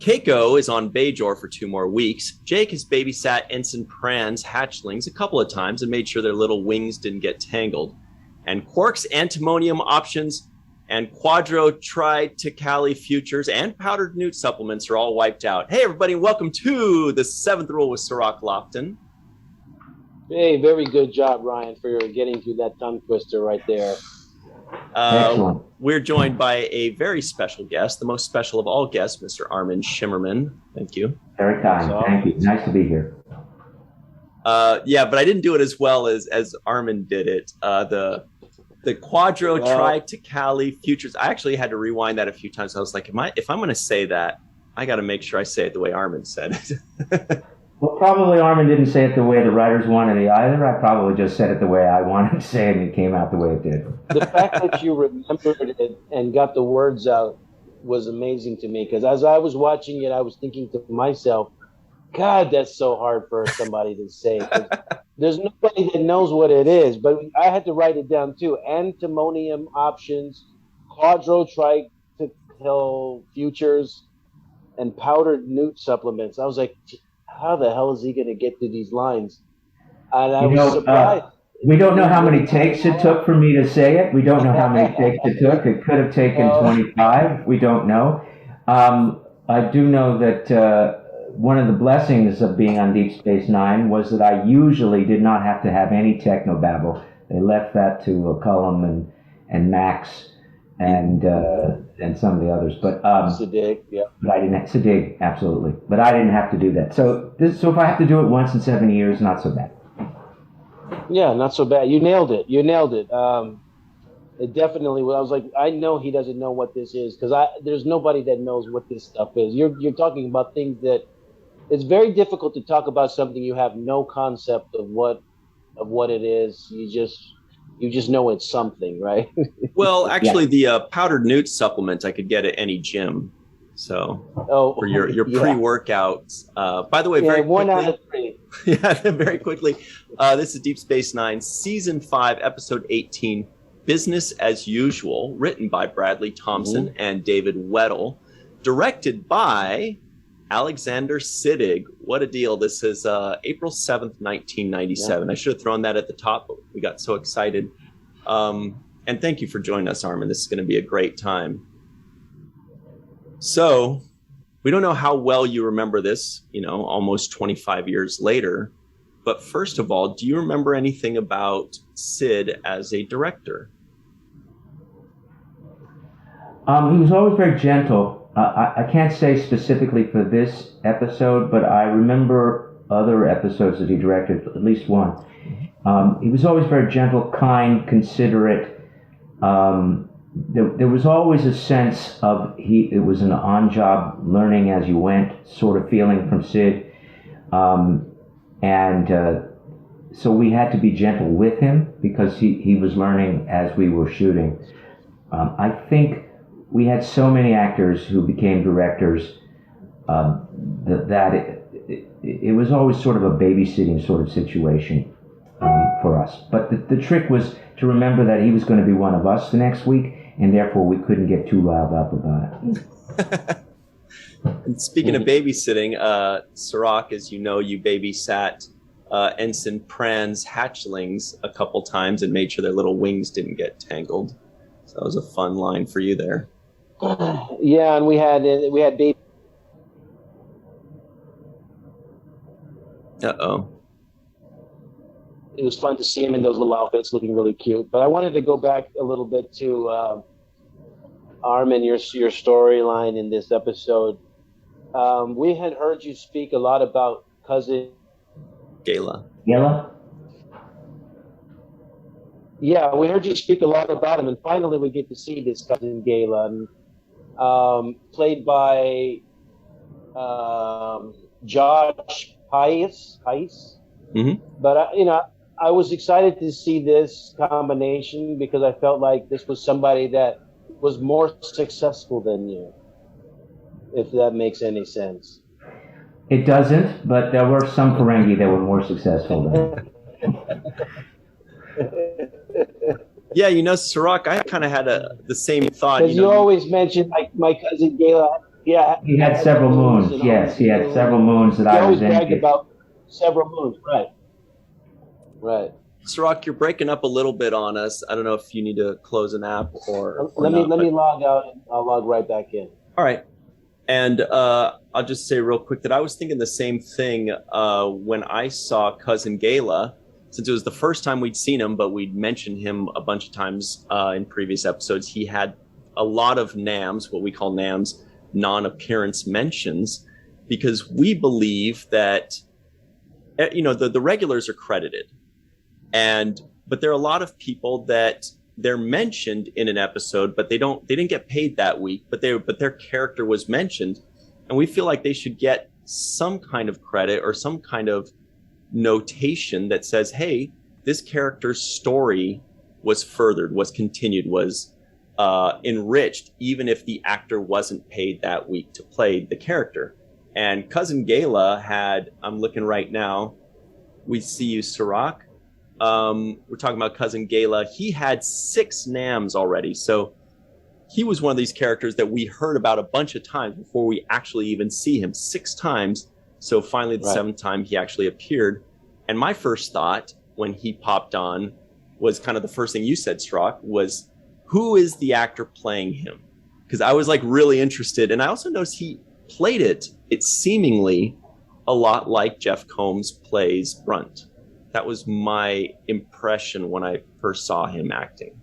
Keiko is on Bajor for 2 more weeks. Jake has babysat Ensign Pran's hatchlings a couple of times and made sure their little wings didn't get tangled. And Quark's antimonium options and quadro-triticale futures and powdered newt supplements are all wiped out. Hey, everybody, welcome to the Seventh Rule with Cirroc Lofton. Hey, very good job, Ryan, for getting through that tongue twister right there. Excellent. We're joined by a very special guest, the most special of all guests, Mr. Armin Shimerman. Thank you. Very kind. Thank you. Nice to be here. Yeah, but I didn't do it as well as Armin did it. The quadro-triticale futures. I actually had to rewind that a few times. I was like, if I'm going to say that, I got to make sure I say it the way Armin said it. Well, probably Armin didn't say it the way the writers wanted it either. I probably just said it the way I wanted to say it, and it came out the way it did. The fact that you remembered it and got the words out was amazing to me, because as I was watching it, I was thinking to myself, God, that's so hard for somebody to say. There's nobody that knows what it is, but I had to write it down too. Antimonium options, quadro-triticale futures, and powdered newt supplements. I was like, how the hell is he going to get through these lines? And I was surprised. We don't know how many takes it took for me to say it. We don't know how many takes it took. It could have taken 25. We don't know. I do know that one of the blessings of being on Deep Space Nine was that I usually did not have to have any technobabble. They left that to Cullum and Max and some of the others, but Sadig, yeah. But I didn't have Sadig, absolutely. But I didn't have to do that. So if I have to do it once in 7 years, not so bad. Yeah, not so bad. You nailed it. It definitely. I was like, I know he doesn't know what this is, because there's nobody that knows what this stuff is. You're talking about things that it's very difficult to talk about something you have no concept of what it is. You just know it's something, right? Well, actually, the powdered newt supplement I could get at any gym. So for your pre-workouts. By the way, very quickly, 1 out of 3. Yeah, very quickly. This is Deep Space Nine, Season 5, Episode 18, Business as Usual, written by Bradley Thompson and David Weddle, directed by Alexander Siddig. What a deal. This is April 7th, 1997. Yeah. I should have thrown that at the top, but we got so excited. And thank you for joining us, Armin. This is going to be a great time. So we don't know how well you remember this, almost 25 years later. But first of all, do you remember anything about Sid as a director? He was always very gentle. I can't say specifically for this episode, but I remember other episodes that he directed, at least one. He was always very gentle, kind, considerate. There was always a sense of it was an on-job learning as you went sort of feeling from Sid. So we had to be gentle with him because he was learning as we were shooting. I think we had so many actors who became directors that it was always sort of a babysitting sort of situation for us. But the trick was to remember that he was going to be one of us the next week, and therefore we couldn't get too riled up about it. And speaking of babysitting, Cirroc, as you know, you babysat Ensign Pran's hatchlings a couple times and made sure their little wings didn't get tangled. So that was a fun line for you there. Yeah, and we had baby. Uh-oh. It was fun to see him in those little outfits, looking really cute. But I wanted to go back a little bit to Armin, your storyline in this episode. We had heard you speak a lot about cousin Gala. Yeah, we heard you speak a lot about him, and finally we get to see this cousin Gala, played by Josh Pius. Mm-hmm. But I was excited to see this combination because I felt like this was somebody that was more successful than you, if that makes any sense. It doesn't, but there were some Ferengi that were more successful than Yeah, Cirroc, I kind of had the same thought. Because you always mention like my cousin Gala Yeah, he had several moons. Yes, he had several moons that I was in. He always bragged about several moons. Right. Cirroc, you're breaking up a little bit on us. I don't know if you need to close an app or let me log out and I'll log right back in. All right. And I'll just say real quick that I was thinking the same thing when I saw Cousin Gala, since it was the first time we'd seen him, but we'd mentioned him a bunch of times in previous episodes. He had a lot of NAMs, what we call NAMs, non-appearance mentions, because we believe that, the regulars are credited. But there are a lot of people that they're mentioned in an episode, but they didn't get paid that week, but their character was mentioned. And we feel like they should get some kind of credit or some kind of notation that says, hey, this character's story was furthered, was continued, was enriched, even if the actor wasn't paid that week to play the character. And Cousin Gala had, I'm looking right now, we see you, Cirroc. We're talking about Cousin Gala. He had 6 NAMs already. So he was one of these characters that we heard about a bunch of times before we actually even see him. 6 times. So finally, the 7th time he actually appeared. And my first thought when he popped on was kind of the first thing you said, Cirroc, was who is the actor playing him? Because I was like really interested. And I also noticed he played it seemingly a lot like Jeff Combs plays Brunt. That was my impression when I first saw him acting.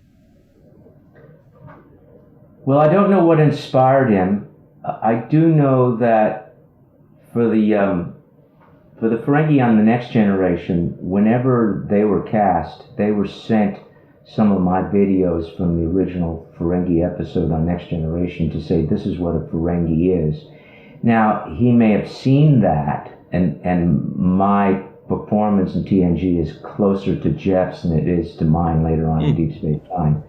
Well, I don't know what inspired him. I do know that for the Ferengi on the Next Generation, whenever they were cast, they were sent some of my videos from the original Ferengi episode on Next Generation to say this is what a Ferengi is. Now, he may have seen that, and my performance in TNG is closer to Jeff's than it is to mine later on in Deep Space Nine.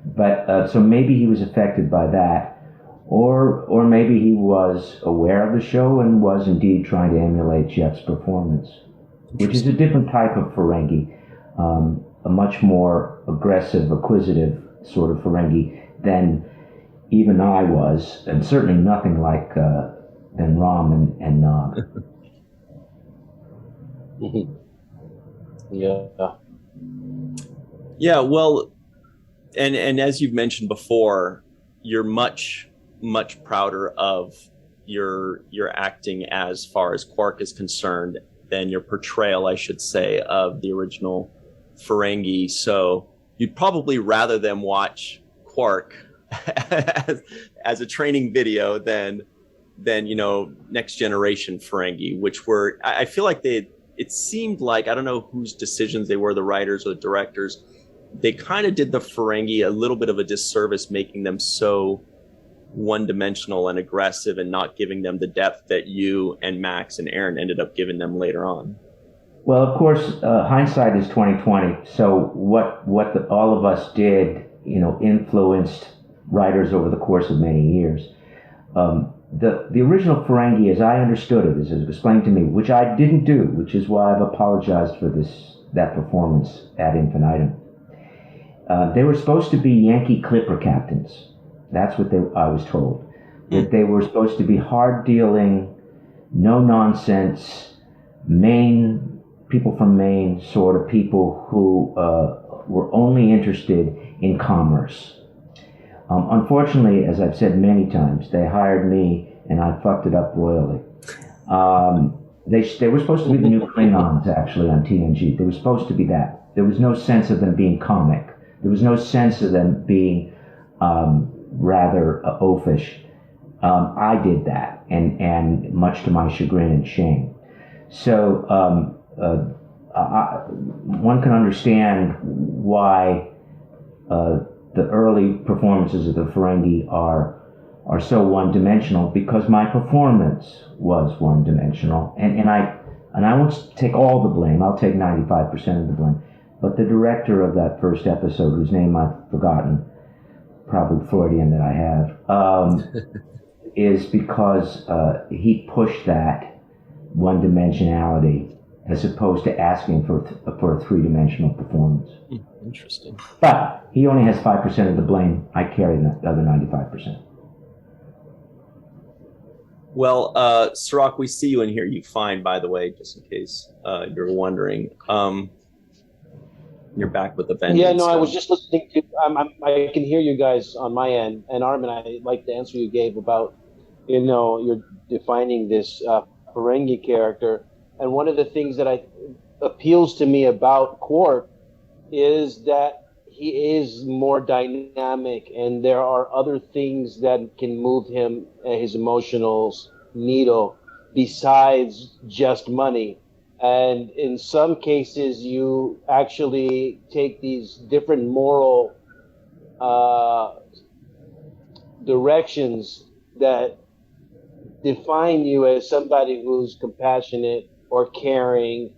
But so maybe he was affected by that, or maybe he was aware of the show and was indeed trying to emulate Jeff's performance, which is a different type of Ferengi, a much more aggressive, acquisitive sort of Ferengi than even I was, and certainly nothing like than Rom and Nog. Yeah, well, and as you've mentioned before, you're much prouder of your acting as far as Quark is concerned than your portrayal, I should say, of the original Ferengi. So you'd probably rather them watch Quark as a training video than Next Generation Ferengi, which were, I feel like it seemed like, I don't know whose decisions they were, the writers or the directors, they kind of did the Ferengi a little bit of a disservice, making them so one-dimensional and aggressive and not giving them the depth that you and Max and Aaron ended up giving them later on. Well, of course, hindsight is 20/20. So what all of us did, influenced writers over the course of many years. The original Ferengi, as I understood it, as it was explained to me, which I didn't do, which is why I've apologized for that performance ad infinitum. They were supposed to be Yankee Clipper captains. That's what I was told. That they were supposed to be hard-dealing, no-nonsense, people from Maine sort of people who were only interested in commerce. Unfortunately, as I've said many times, they hired me and I fucked it up royally. They were supposed to be the new Klingons, actually, on TNG. They were supposed to be that. There was no sense of them being comic. There was no sense of them being rather oafish. I did that, and much to my chagrin and shame. So one can understand why the early performances of the Ferengi are so one-dimensional, because my performance was one-dimensional, and I won't take all the blame. I'll take 95% of the blame. But the director of that first episode, whose name I've forgotten, probably Freudian that I have, is because he pushed that one-dimensionality as opposed to asking for a three-dimensional performance. Interesting. But he only has 5% of the blame. I carry the other 95%. Well, Cirroc, we see you and hear you fine, by the way, just in case you're wondering. You're back with the vengeance. Yeah, no, I was just listening to. I can hear you guys on my end, and Armin, I like the answer you gave about, you're defining this Ferengi character, and one of the things that appeals to me about Quark is that he is more dynamic, and there are other things that can move him, his emotional needle, besides just money. And in some cases, you actually take these different moral directions that define you as somebody who's compassionate or caring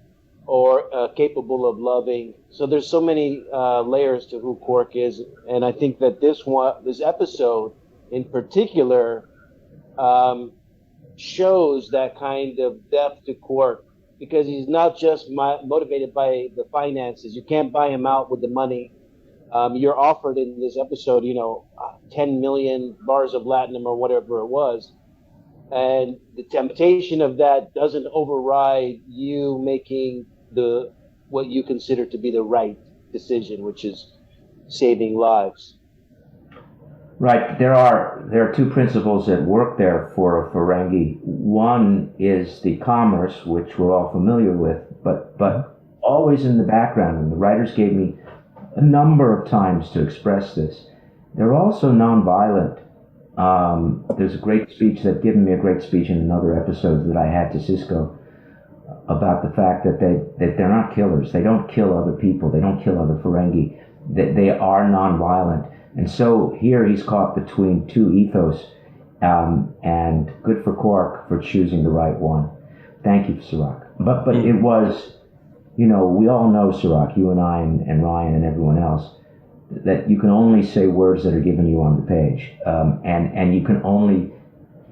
or capable of loving. So there's so many layers to who Quark is, and I think that this episode in particular shows that kind of depth to Quark, because he's not just motivated by the finances. You can't buy him out with the money. You're offered in this episode, 10 million bars of platinum or whatever it was. And the temptation of that doesn't override you making what you consider to be the right decision, which is saving lives. Right. There are two principles at work there for a Ferengi. One is the commerce, which we're all familiar with, but always in the background, and the writers gave me a number of times to express this. They're also nonviolent. There's a great speech they've given me, a great speech in another episode that I had to Sisko about the fact that they're not killers. They don't kill other people. They don't kill other Ferengi. They are nonviolent. And so here he's caught between two ethos, and good for Quark for choosing the right one. Thank you, Cirroc. But it was, we all know, Cirroc, you and I and Ryan and everyone else, that you can only say words that are given you on the page, and you can only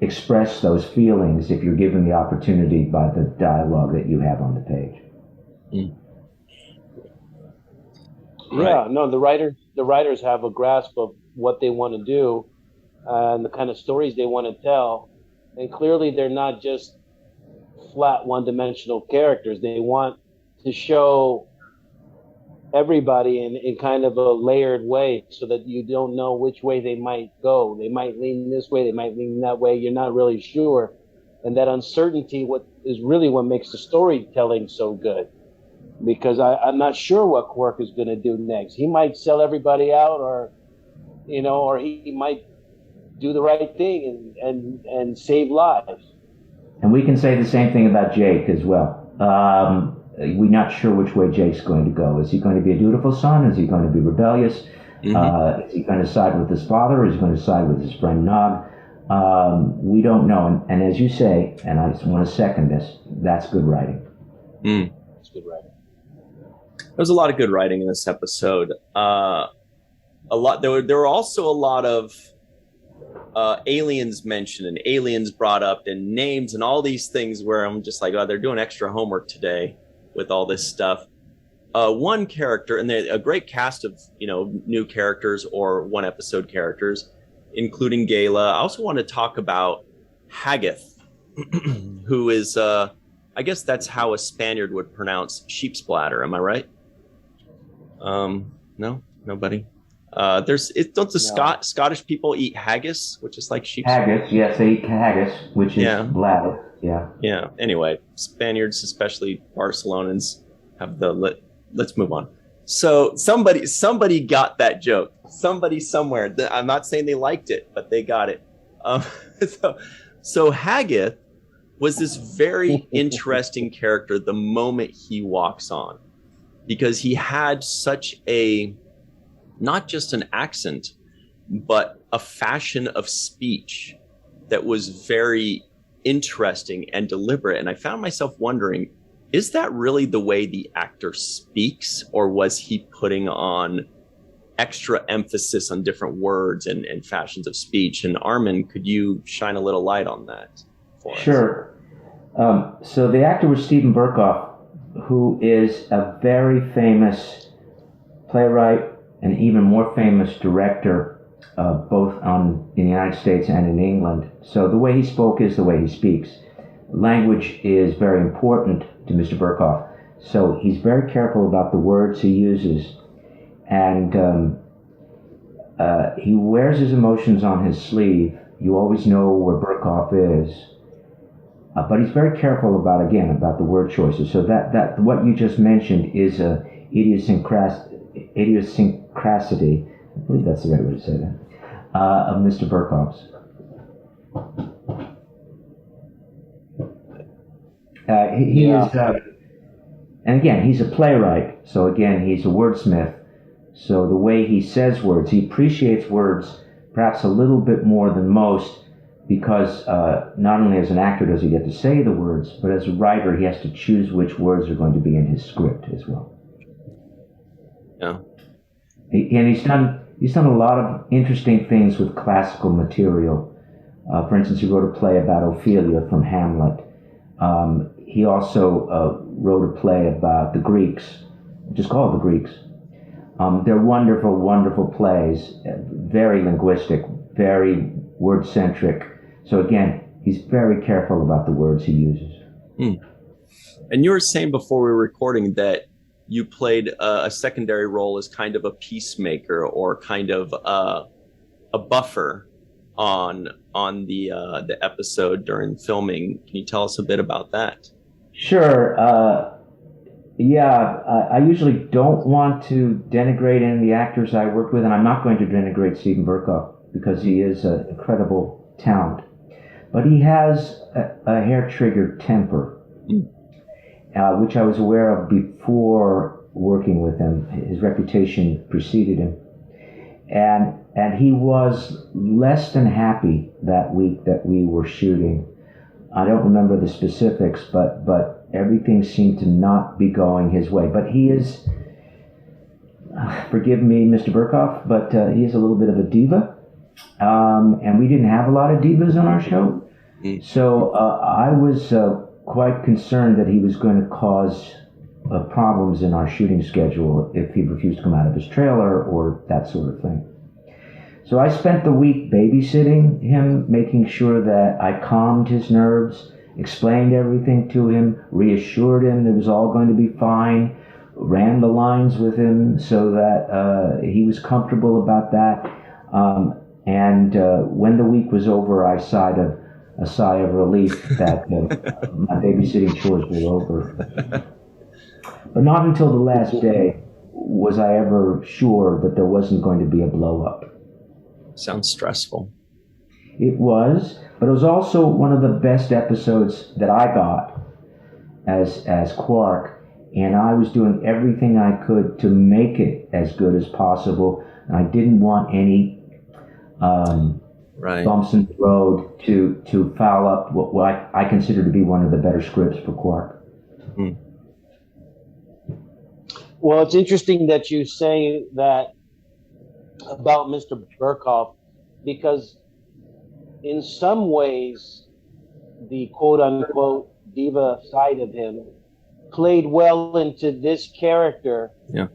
express those feelings if you're given the opportunity by the dialogue that you have on the page. Mm. Yeah, no, the writers have a grasp of what they want to do and the kind of stories they want to tell. And clearly they're not just flat one-dimensional characters. They want to show everybody in kind of a layered way so that you don't know which way they might go. They might lean this way, they might lean that way. You're not really sure. And that uncertainty what makes the storytelling so good. Because I'm not sure what Quark is going to do next. He might sell everybody out, or he might do the right thing and save lives. And we can say the same thing about Jake as well. We're not sure which way Jake's going to go. Is he going to be a dutiful son? Is he going to be rebellious? Mm-hmm. Is he going to side with his father, or is he going to side with his friend Nog? We don't know. And as you say, and I just want to second this, that's good writing. Mm. That's good writing. There was a lot of good writing in this episode. There were also a lot of aliens mentioned and aliens brought up and names and all these things where I'm just like, oh, they're doing extra homework today with all this stuff. One character, and a great cast of new characters or one episode characters, including Gala. I also want to talk about Haggith, who is I guess that's how a Spaniard would pronounce sheep's bladder. Am I right? No, nobody. Don't the Scottish people eat haggis, which is like sheep's haggis? Yes, they eat haggis, which is bladder. Yeah. Yeah. Anyway, Spaniards, especially Barcelonans, have let's move on. So somebody got that joke. Somebody somewhere. I'm not saying they liked it, but they got it. So Haggith was this very interesting character the moment he walks on, because he had such not just an accent, but a fashion of speech that was very interesting and deliberate. And I found myself wondering, is that really the way the actor speaks, or was he putting on extra emphasis on different words and fashions of speech? And Armin, could you shine a little light on that for us? Sure. So the actor was Steven Berkoff, who is a very famous playwright and even more famous director both in the United States and in England. So the way he spoke is the way he speaks. Language is very important to Mr. Burkhoff. So he's very careful about the words he uses. And he wears his emotions on his sleeve. You always know where Burkhoff is. But he's very careful about the word choices. So that what you just mentioned is a idiosyncrasy, I believe that's the right way to say that, of Mr. Burkhoff's. He is, and again, he's a playwright. So again, he's a wordsmith. So the way he says words, he appreciates words perhaps a little bit more than most, because not only as an actor does he get to say the words, but as a writer he has to choose which words are going to be in his script as well. Yeah. And he's done a lot of interesting things with classical material. For instance, he wrote a play about Ophelia from Hamlet. He also wrote a play about the Greeks, which is called The Greeks. They're wonderful, wonderful plays, very linguistic, very word-centric. So again, he's very careful about the words he uses. And you were saying before we were recording that you played a secondary role as kind of a peacemaker or kind of a buffer on the episode during filming. Can you tell us a bit about that? Sure. I usually don't want to denigrate any of the actors I work with, and I'm not going to denigrate Steven Burkhoff because he is an incredible talent. But he has a hair-triggered temper, which I was aware of before working with him. His reputation preceded him. And he was less than happy that week that we were shooting. I don't remember the specifics, but everything seemed to not be going his way. But he is, forgive me, Mr. Burkhoff, but he is a little bit of a diva. And we didn't have a lot of divas on our show. So I was quite concerned that he was going to cause problems in our shooting schedule if he refused to come out of his trailer or that sort of thing. So I spent the week babysitting him, making sure that I calmed his nerves, explained everything to him, reassured him that it was all going to be fine, ran the lines with him so that he was comfortable about that. And when the week was over, I sighed a sigh of relief that my babysitting chores were over. But not until the last day was I ever sure that there wasn't going to be a blow-up. Sounds stressful. It was, but it was also one of the best episodes that I got as Quark, and I was doing everything I could to make it as good as possible. And I didn't want any bumps in the road to foul up what I consider to be one of the better scripts for Quark. Well, it's interesting that you say that about Mr. Burkhoff, because in some ways, the quote-unquote diva side of him played well into this character. Yeah.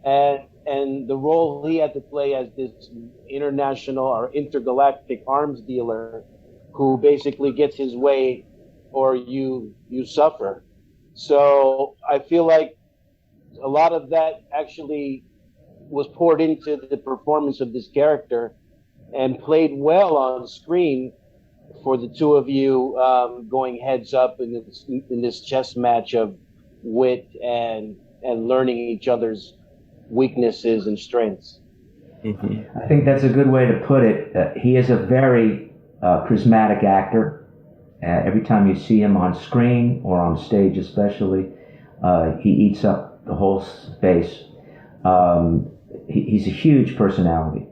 And the role he had to play as this international or intergalactic arms dealer who basically gets his way or you suffer. So I feel like a lot of that actually was poured into the performance of this character and played well on screen for the two of you going heads up in this chess match of wit and learning each other's weaknesses and strengths. I think that's a good way to put it. He is a very charismatic actor. Every time you see him on screen or on stage especially, he eats up the whole space. He's a huge personality,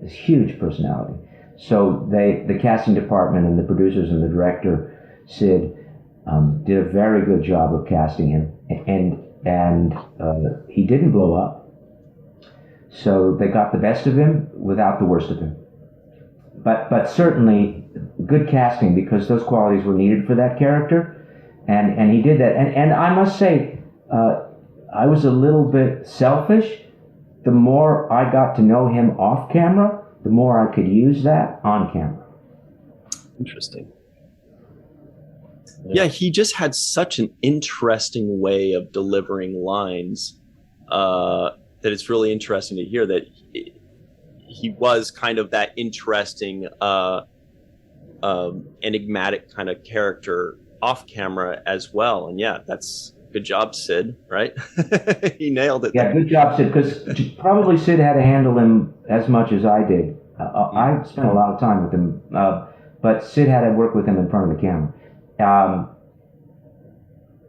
So the casting department and the producers and the director, Sid, did a very good job of casting him, and he didn't blow up. So they got the best of him without the worst of him. But certainly good casting, because those qualities were needed for that character, and he did that. And I must say, I was a little bit selfish. The more I got to know him off camera, the more I could use that on camera. Interesting. Yeah, he just had such an interesting way of delivering lines that it's really interesting to hear that he was kind of that interesting, enigmatic kind of character off camera as well. And yeah, that's good job, Sid, right? He nailed it. Yeah, good job, Sid, because probably Sid had to handle him as much as I did. I spent a lot of time with him, but Sid had to work with him in front of the camera.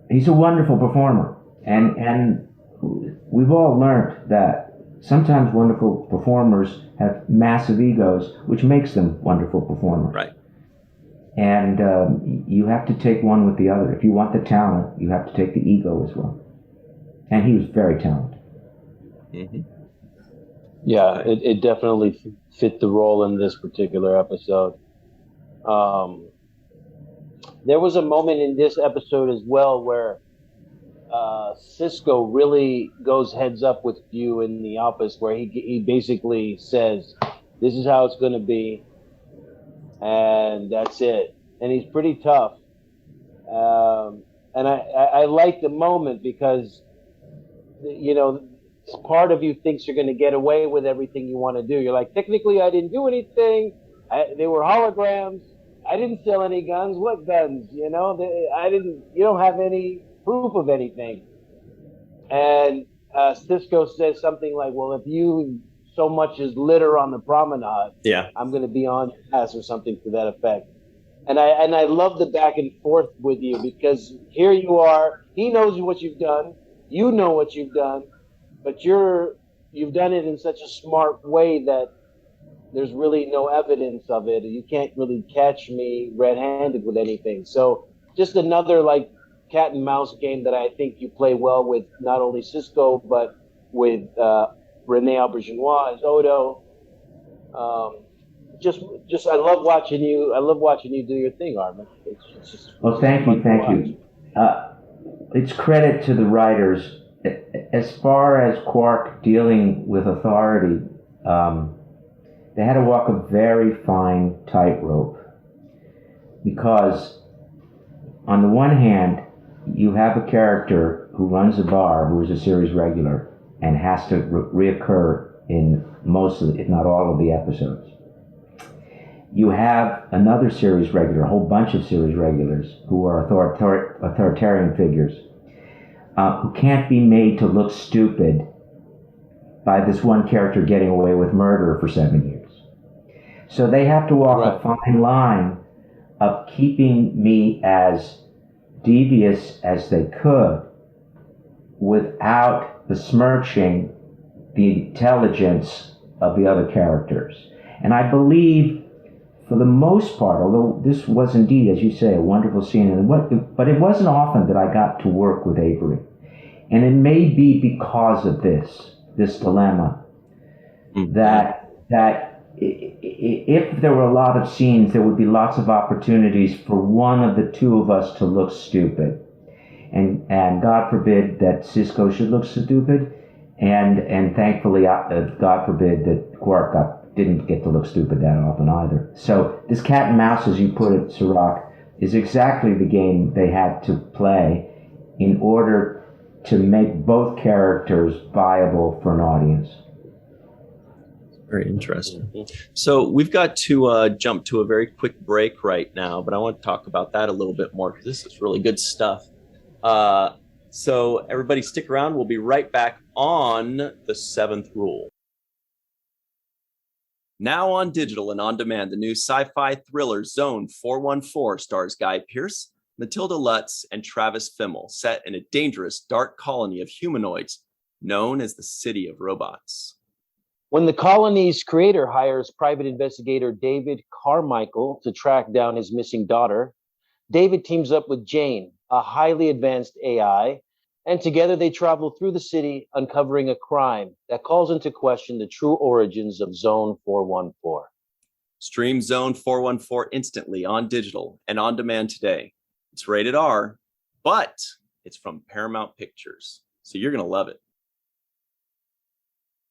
He's a wonderful performer, and we've all learned that sometimes wonderful performers have massive egos, which makes them wonderful performers. Right. And you have to take one with the other. If you want the talent, you have to take the ego as well. And he was very talented. Mm-hmm. Yeah, it definitely fit the role in this particular episode. There was a moment in this episode as well where Sisko really goes heads up with you in the office, where he basically says, "This is how it's going to be, and that's it." And he's pretty tough. And I like the moment because, you know, part of you thinks you're going to get away with everything you want to do. You're like, technically, I didn't do anything. They were holograms. I didn't sell any guns. What guns? You know, I didn't. You don't have any proof of anything. And Sisko says something like, "Well, if you so much as litter on the promenade, yeah, I'm going to be on your ass," or something to that effect. And I love the back and forth with you, because here you are. He knows what you've done. You know what you've done, but you've done it in such a smart way that there's really no evidence of it. You can't really catch me red-handed with anything. So just another like cat and mouse game that I think you play well with not only Sisko but with Rene Aubergenois as Odo. Just I love watching you. I love watching you do your thing, Armin. It's just well, thank you. It's credit to the writers. As far as Quark dealing with authority, they had to walk a very fine tightrope, because on the one hand, you have a character who runs a bar who is a series regular and has to reoccur in most of, if not all of the episodes. You have another series regular, a whole bunch of series regulars who are authoritarian figures who can't be made to look stupid by this one character getting away with murder for 7 years. So they have to walk a fine line of keeping me as devious as they could without besmirching the intelligence of the other characters. And I believe, for the most part, although this was indeed, as you say, a wonderful scene, but it wasn't often that I got to work with Avery. And it may be because of this dilemma, that if there were a lot of scenes, there would be lots of opportunities for one of the two of us to look stupid. And God forbid that Sisko should look stupid, and thankfully, God forbid that Quark didn't get to look stupid that often either. So this cat and mouse, as you put it, Cirroc, is exactly the game they had to play in order to make both characters viable for an audience. Very interesting. So we've got to jump to a very quick break right now, but I want to talk about that a little bit more because this is really good stuff. So everybody stick around. We'll be right back on The Seventh Rule. Now on digital and on demand, the new sci-fi thriller Zone 414 stars Guy Pearce, Matilda Lutz, and Travis Fimmel, set in a dangerous, dark colony of humanoids known as the City of Robots. When the colony's creator hires private investigator David Carmichael to track down his missing daughter, David teams up with Jane, a highly advanced AI, and together they travel through the city, uncovering a crime that calls into question the true origins of Zone 414. Stream Zone 414 instantly on digital and on demand today. It's rated R, but it's from Paramount Pictures, so you're going to love it.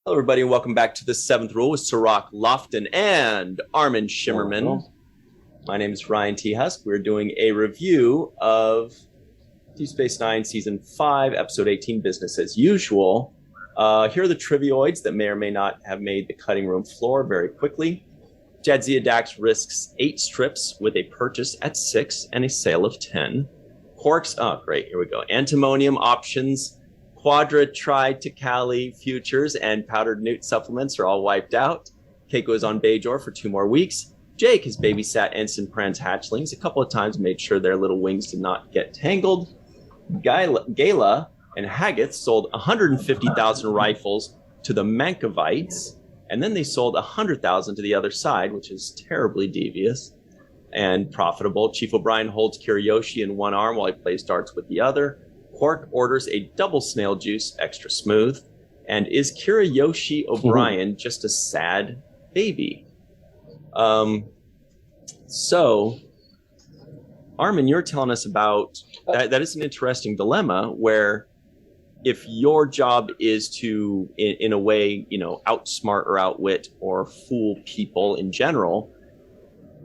Hello, everybody, and welcome back to The Seventh Rule with Cirroc, Lofton, and Armin Shimerman. My name is Ryan T. Husk. We're doing a review of Deep Space Nine Season 5, Episode 18, Business as Usual. Here are the trivioids that may or may not have made the cutting room floor very quickly. Jadzia Dax risks 8 strips with a purchase at 6 and a sale of 10. Quark's, oh, great, here we go. Antimonium options, Quadra, Tri-Ticali futures, and powdered newt supplements are all wiped out. Keiko is on Bajor for 2 more weeks. Jake has babysat Ensign Pran's hatchlings a couple of times, made sure their little wings did not get tangled. Gala and Haggith sold 150,000 rifles to the Mankovites, and then they sold 100,000 to the other side, which is terribly devious and profitable. Chief O'Brien holds Kiriyoshi in one arm while he plays darts with the other. Quark orders a double snail juice, extra smooth. And is Kiriyoshi O'Brien just a sad baby? So, Armin, you're telling us about that is an interesting dilemma where if your job is to, in a way, outsmart or outwit or fool people in general,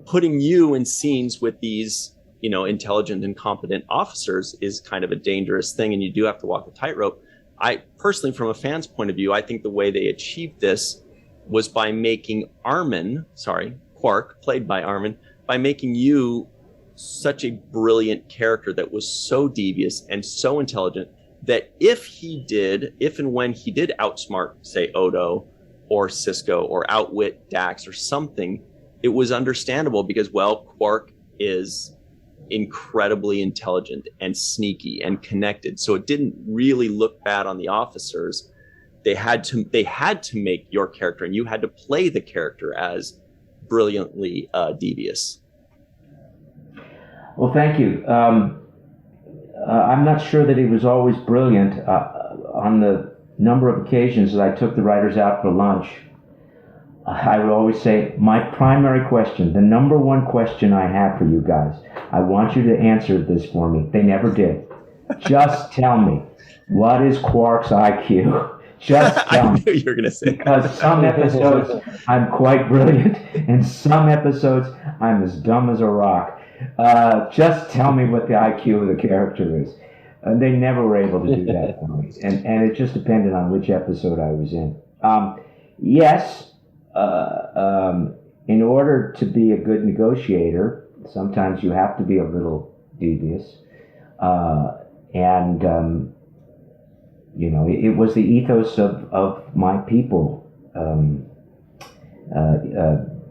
putting you in scenes with these intelligent and competent officers is kind of a dangerous thing, and you do have to walk a tightrope. I personally, from a fan's point of view, I think the way they achieved this was by making Quark, played by Armin, by making you such a brilliant character that was so devious and so intelligent that if and when he did outsmart, say, Odo or Sisko or outwit Dax or something, it was understandable because, well, Quark is incredibly intelligent and sneaky and connected, so it didn't really look bad on the officers. They had to make your character, and you had to play the character as brilliantly devious. Well, thank you. I'm not sure that he was always brilliant. On the number of occasions that I took the writers out for lunch, I would always say, my primary question, the number one question I have for you guys, I want you to answer this for me. They never did. Just tell me, what is Quark's IQ? Just tell me. I knew you were going to say because some episodes I'm quite brilliant, and some episodes I'm as dumb as a rock. Just tell me what the IQ of the character is. And they never were able to do that for me. And it just depended on which episode I was in. Yes, in order to be a good negotiator, sometimes you have to be a little devious. It was the ethos of my people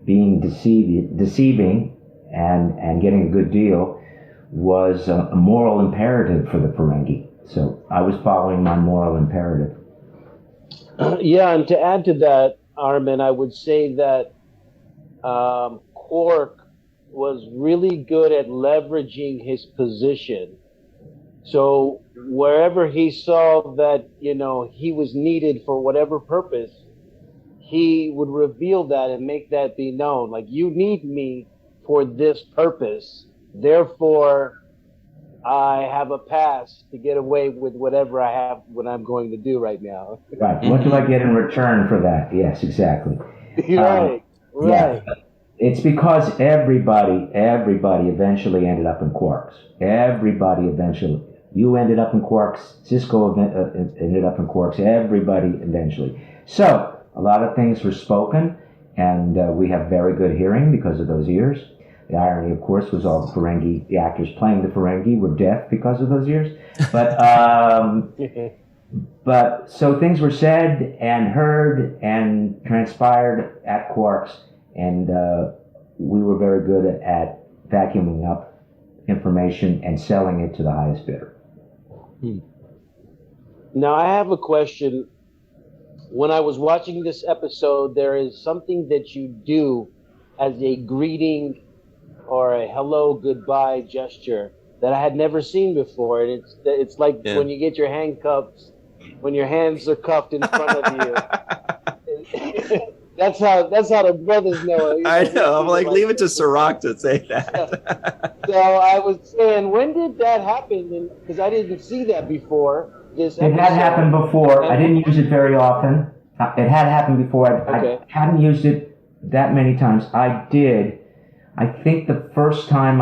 being deceiving and getting a good deal was a moral imperative for the Ferengi. So I was following my moral imperative. Yeah, and to add to that, Armin, I would say that Quark was really good at leveraging his position. So wherever he saw that, he was needed for whatever purpose, he would reveal that and make that be known. Like, you need me for this purpose. Therefore, I have a pass to get away with whatever I have, what I'm going to do right now. Right. What do I get in return for that? Yes, exactly. Right. Yeah. It's because everybody eventually ended up in Quarks. Everybody eventually. You ended up in Quarks. Sisko ended up in Quarks. Everybody eventually. So a lot of things were spoken, and we have very good hearing because of those ears. The irony, of course, was all the actors playing the Ferengi were deaf because of those ears. But so things were said and heard and transpired at Quarks, and we were very good at vacuuming up information and selling it to the highest bidder. Now, I have a question. When I was watching this episode, there is something that you do as a greeting or a hello, goodbye gesture that I had never seen before. And it's like when you get your handcuffs, when your hands are cuffed in front of you. That's how the brothers know. I know. I'm like, leave it to Cirroc to say that. So I was saying, when did that happen? Because I didn't see that before. This it had happened before. I didn't use it very often. It had happened before. Okay. I hadn't used it that many times. I did. I think the first time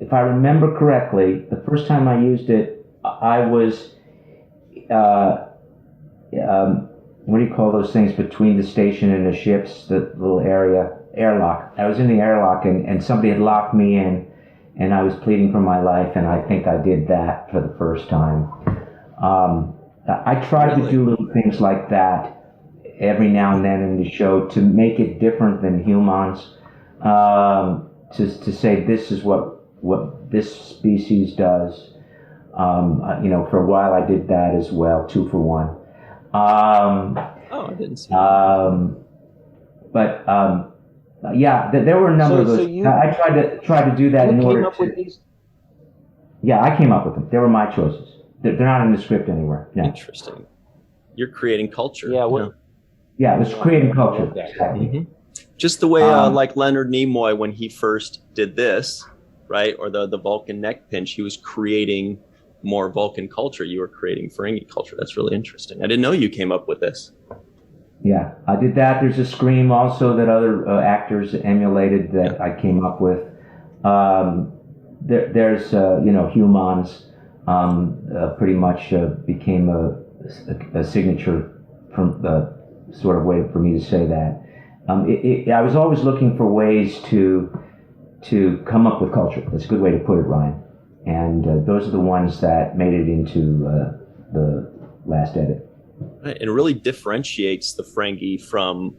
if I remember correctly, the first time I used it, I was, what do you call those things between the station and the ships, the little airlock. I was in the airlock and somebody had locked me in and I was pleading for my life, and I think I did that for the first time. I tried to do little things like that every now and then in the show to make it different than humans, to say this is what this species does. For a while I did that as well, 2 for 1. I didn't see that. There were a number of those. I tried to do that in order to. Yeah, I came up with them. They were my choices. They're not in the script anywhere. No. Interesting. You're creating culture. Yeah. Yeah, it was creating culture. Exactly. Mm-hmm. Just the way, like Leonard Nimoy, when he first did this, right, or the Vulcan neck pinch, he was creating more Vulcan culture. You were creating Ferengi culture. That's really interesting. I didn't know you came up with this. Yeah, I did that. There's a scream also that other actors emulated that I came up with. There's humans pretty much became a signature from the sort of way for me to say that. I was always looking for ways to come up with culture. That's a good way to put it, Ryan. And those are the ones that made it into the last edit. It really differentiates the Ferengi from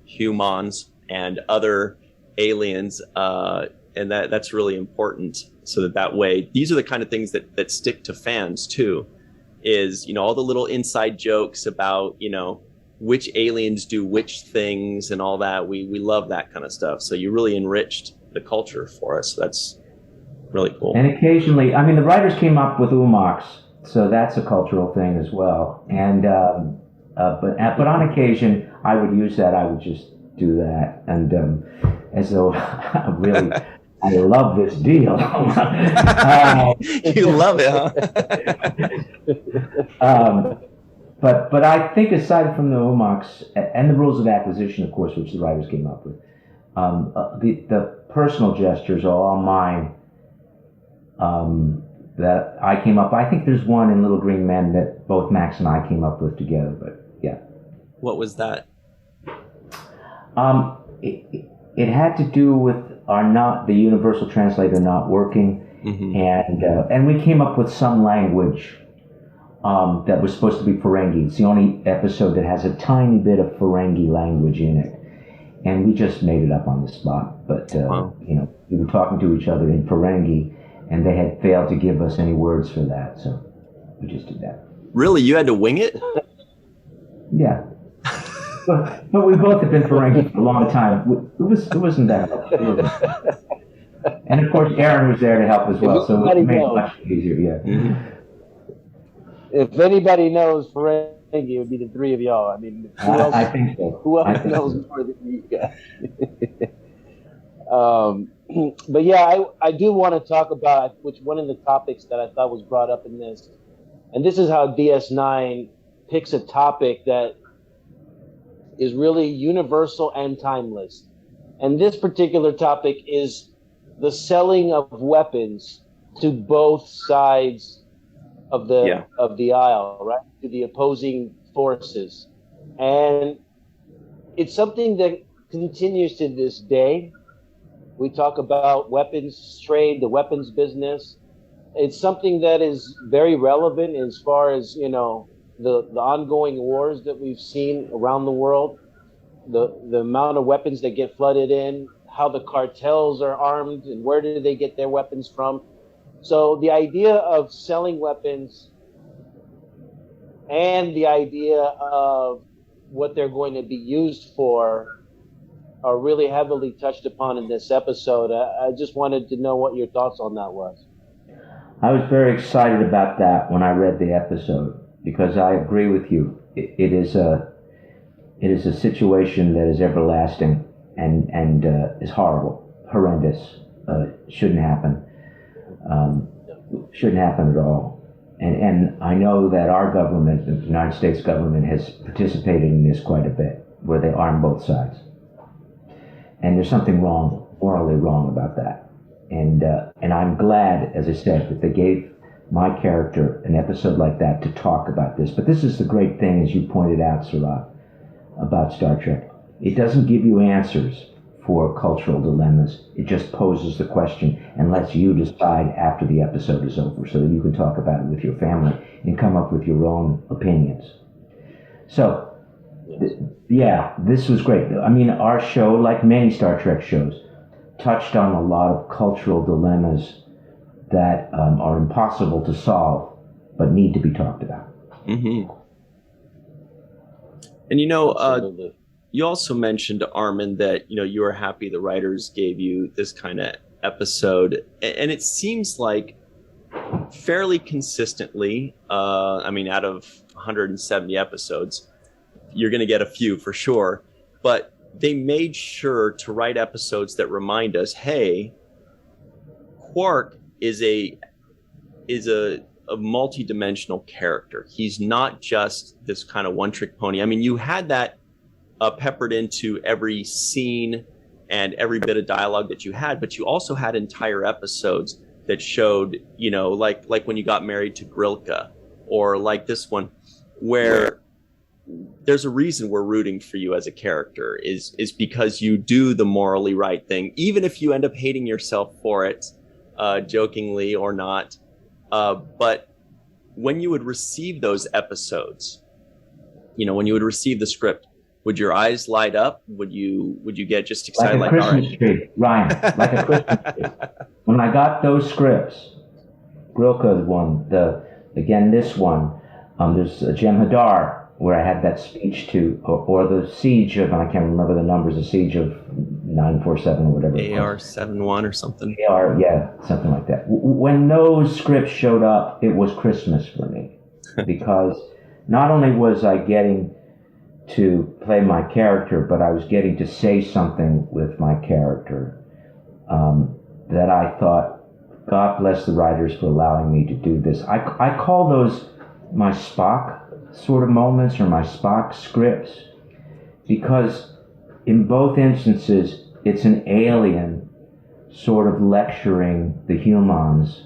humans and other aliens, and that's really important. So that way, these are the kind of things that stick to fans too. Is all the little inside jokes about which aliens do which things and all that. We love that kind of stuff. So you really enriched the culture for us. That's really cool. And occasionally, the writers came up with umaks. So that's a cultural thing as well. And but on occasion, I would use that. I would just do that, and as though really, I love this deal. You love it, huh? But I think aside from the umaks and the rules of acquisition, of course, which the writers came up with, the personal gestures are all mine. That I came up. I think there's one in Little Green Men that both Max and I came up with together. But yeah. What was that? It had to do with the universal translator not working, and we came up with some language that was supposed to be Ferengi. It's the only episode that has a tiny bit of Ferengi language in it, and we just made it up on the spot. But we were talking to each other in Ferengi. And they had failed to give us any words for that, so we just did that. Really? You had to wing it? Yeah. but we both have been Ferengi for a long time. It wasn't that hard. And of course, Aaron was there to help as well, so it made it much easier, yeah. Mm-hmm. If anybody knows Ferengi, it would be the three of y'all. Who else, I think so. Who else knows more than you guys? But yeah, I do want to talk about one of the topics that I thought was brought up in this, and this is how DS9 picks a topic that is really universal and timeless. And this particular topic is the selling of weapons to both sides of the aisle, right? To the opposing forces. And it's something that continues to this day. We talk about weapons trade, the weapons business. It's something that is very relevant as far as, the ongoing wars that we've seen around the world, the amount of weapons that get flooded in, how the cartels are armed and where do they get their weapons from. So the idea of selling weapons and the idea of what they're going to be used for are really heavily touched upon in this episode. I just wanted to know what your thoughts on that was. I was very excited about that when I read the episode because I agree with you. It is a situation that is everlasting and is horrible, horrendous. Shouldn't happen. Shouldn't happen at all. And I know that our government, the United States government, has participated in this quite a bit, where they arm both sides. And there's something wrong, morally wrong about that. And I'm glad, as I said, that they gave my character an episode like that to talk about this. But this is the great thing, as you pointed out, Cirroc, about Star Trek. It doesn't give you answers for cultural dilemmas. It just poses the question and lets you decide after the episode is over, so that you can talk about it with your family and come up with your own opinions. So, this was great. I mean, our show, like many Star Trek shows, touched on a lot of cultural dilemmas that are impossible to solve, but need to be talked about. Mm-hmm. And you also mentioned, Armin, that you were happy the writers gave you this kind of episode, and it seems like fairly consistently, out of 170 episodes, you're going to get a few for sure, but they made sure to write episodes that remind us, hey, Quark is a multi-dimensional character. He's not just this kind of one-trick pony. I mean, you had that peppered into every scene and every bit of dialogue that you had, but you also had entire episodes that showed, like when you got married to Grilka, or like this one, where there's a reason we're rooting for you as a character, is because you do the morally right thing, even if you end up hating yourself for it, jokingly or not. But when you would receive those episodes, when you would receive the script, would your eyes light up? Would you get just excited? Like a Christmas tree, Ryan, like a Christmas tree. When I got those scripts, Grilka's one, this one, there's Jem'Hadar, where I had that speech to, or the siege of, I can't remember the numbers, the siege of 947 or whatever. AR-71 or something. Something like that. When those scripts showed up, it was Christmas for me, because not only was I getting to play my character, but I was getting to say something with my character that I thought, God bless the writers for allowing me to do this. I call those my Spock sort of moments, or my Spock scripts, because in both instances it's an alien sort of lecturing the humans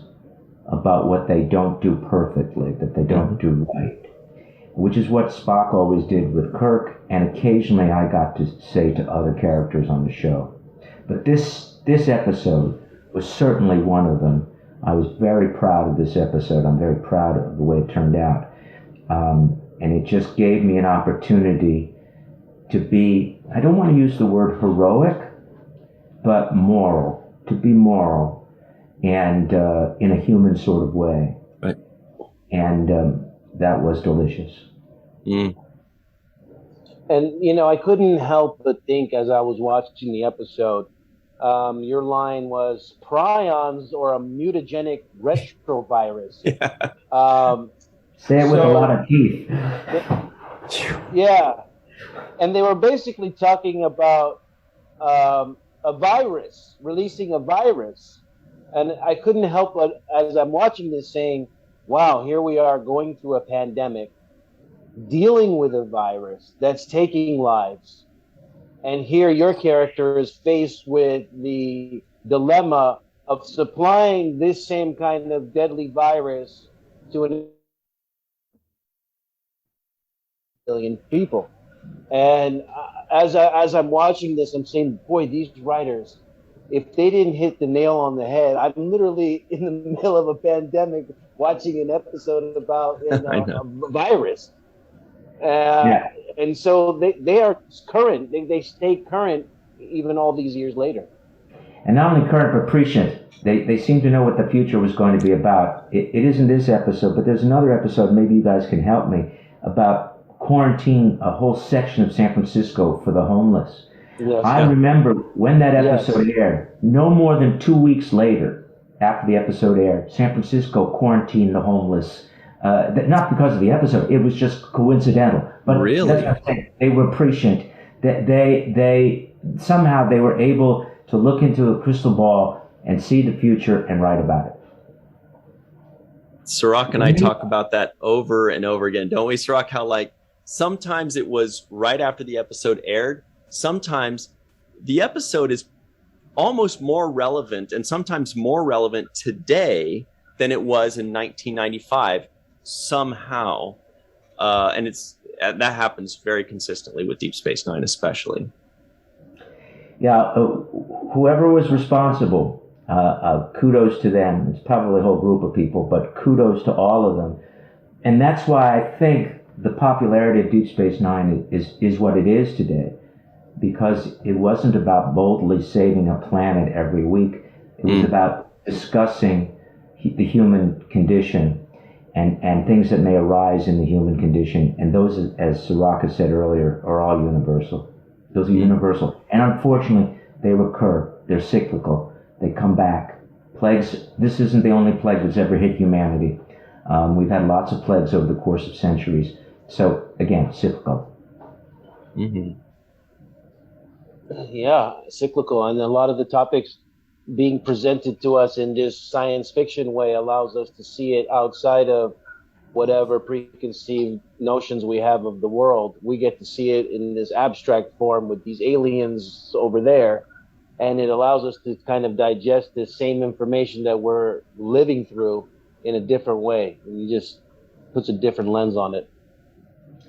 about what they don't do perfectly, that they don't do right, which is what Spock always did with Kirk, and occasionally I got to say to other characters on the show. But this episode was certainly one of them. I was very proud of this episode. I'm very proud of the way it turned out. And it just gave me an opportunity to be, I don't want to use the word heroic, but moral, to be moral, and in a human sort of way. Right. And that was delicious. Mm. And, I couldn't help but think as I was watching the episode, your line was prions or a mutagenic retrovirus. Yeah. Say it with a lot of teeth. Yeah. And they were basically talking about a virus, releasing a virus. And I couldn't help but, as I'm watching this, saying, wow, here we are going through a pandemic, dealing with a virus that's taking lives. And here your character is faced with the dilemma of supplying this same kind of deadly virus to an million people. And as I'm watching this, I'm saying, boy, these writers, if they didn't hit the nail on the head, I'm literally in the middle of a pandemic watching an episode about a virus. And so they are current. They stay current even all these years later. And not only current, but prescient. They seem to know what the future was going to be about. It isn't this episode, but there's another episode, maybe you guys can help me, about quarantine a whole section of San Francisco for the homeless. Yes, I remember when that episode aired, no more than 2 weeks later, after the episode aired, San Francisco quarantined the homeless. Not because of the episode, it was just coincidental. But really, that's what I'm saying. They were prescient. They somehow they were able to look into a crystal ball and see the future and write about it. Cirroc and I talk about that over and over again, don't we, Cirroc? How like sometimes it was right after the episode aired. Sometimes the episode is almost more relevant and sometimes more relevant today than it was in 1995 somehow. And that happens very consistently with Deep Space Nine, especially. Yeah, whoever was responsible, kudos to them. It's probably a whole group of people, but kudos to all of them. And that's why I think the popularity of Deep Space Nine is what it is today, because it wasn't about boldly saving a planet every week. It was about discussing the human condition and things that may arise in the human condition. And those, as Cirroc has said earlier, are all universal. Those are universal. And unfortunately, they recur. They're cyclical. They come back. Plagues, this isn't the only plague that's ever hit humanity. We've had lots of plagues over the course of centuries. So, again, cyclical. Mm-hmm. Yeah, cyclical. And a lot of the topics being presented to us in this science fiction way allows us to see it outside of whatever preconceived notions we have of the world. We get to see it in this abstract form with these aliens over there. And it allows us to kind of digest the same information that we're living through in a different way. And it just puts a different lens on it.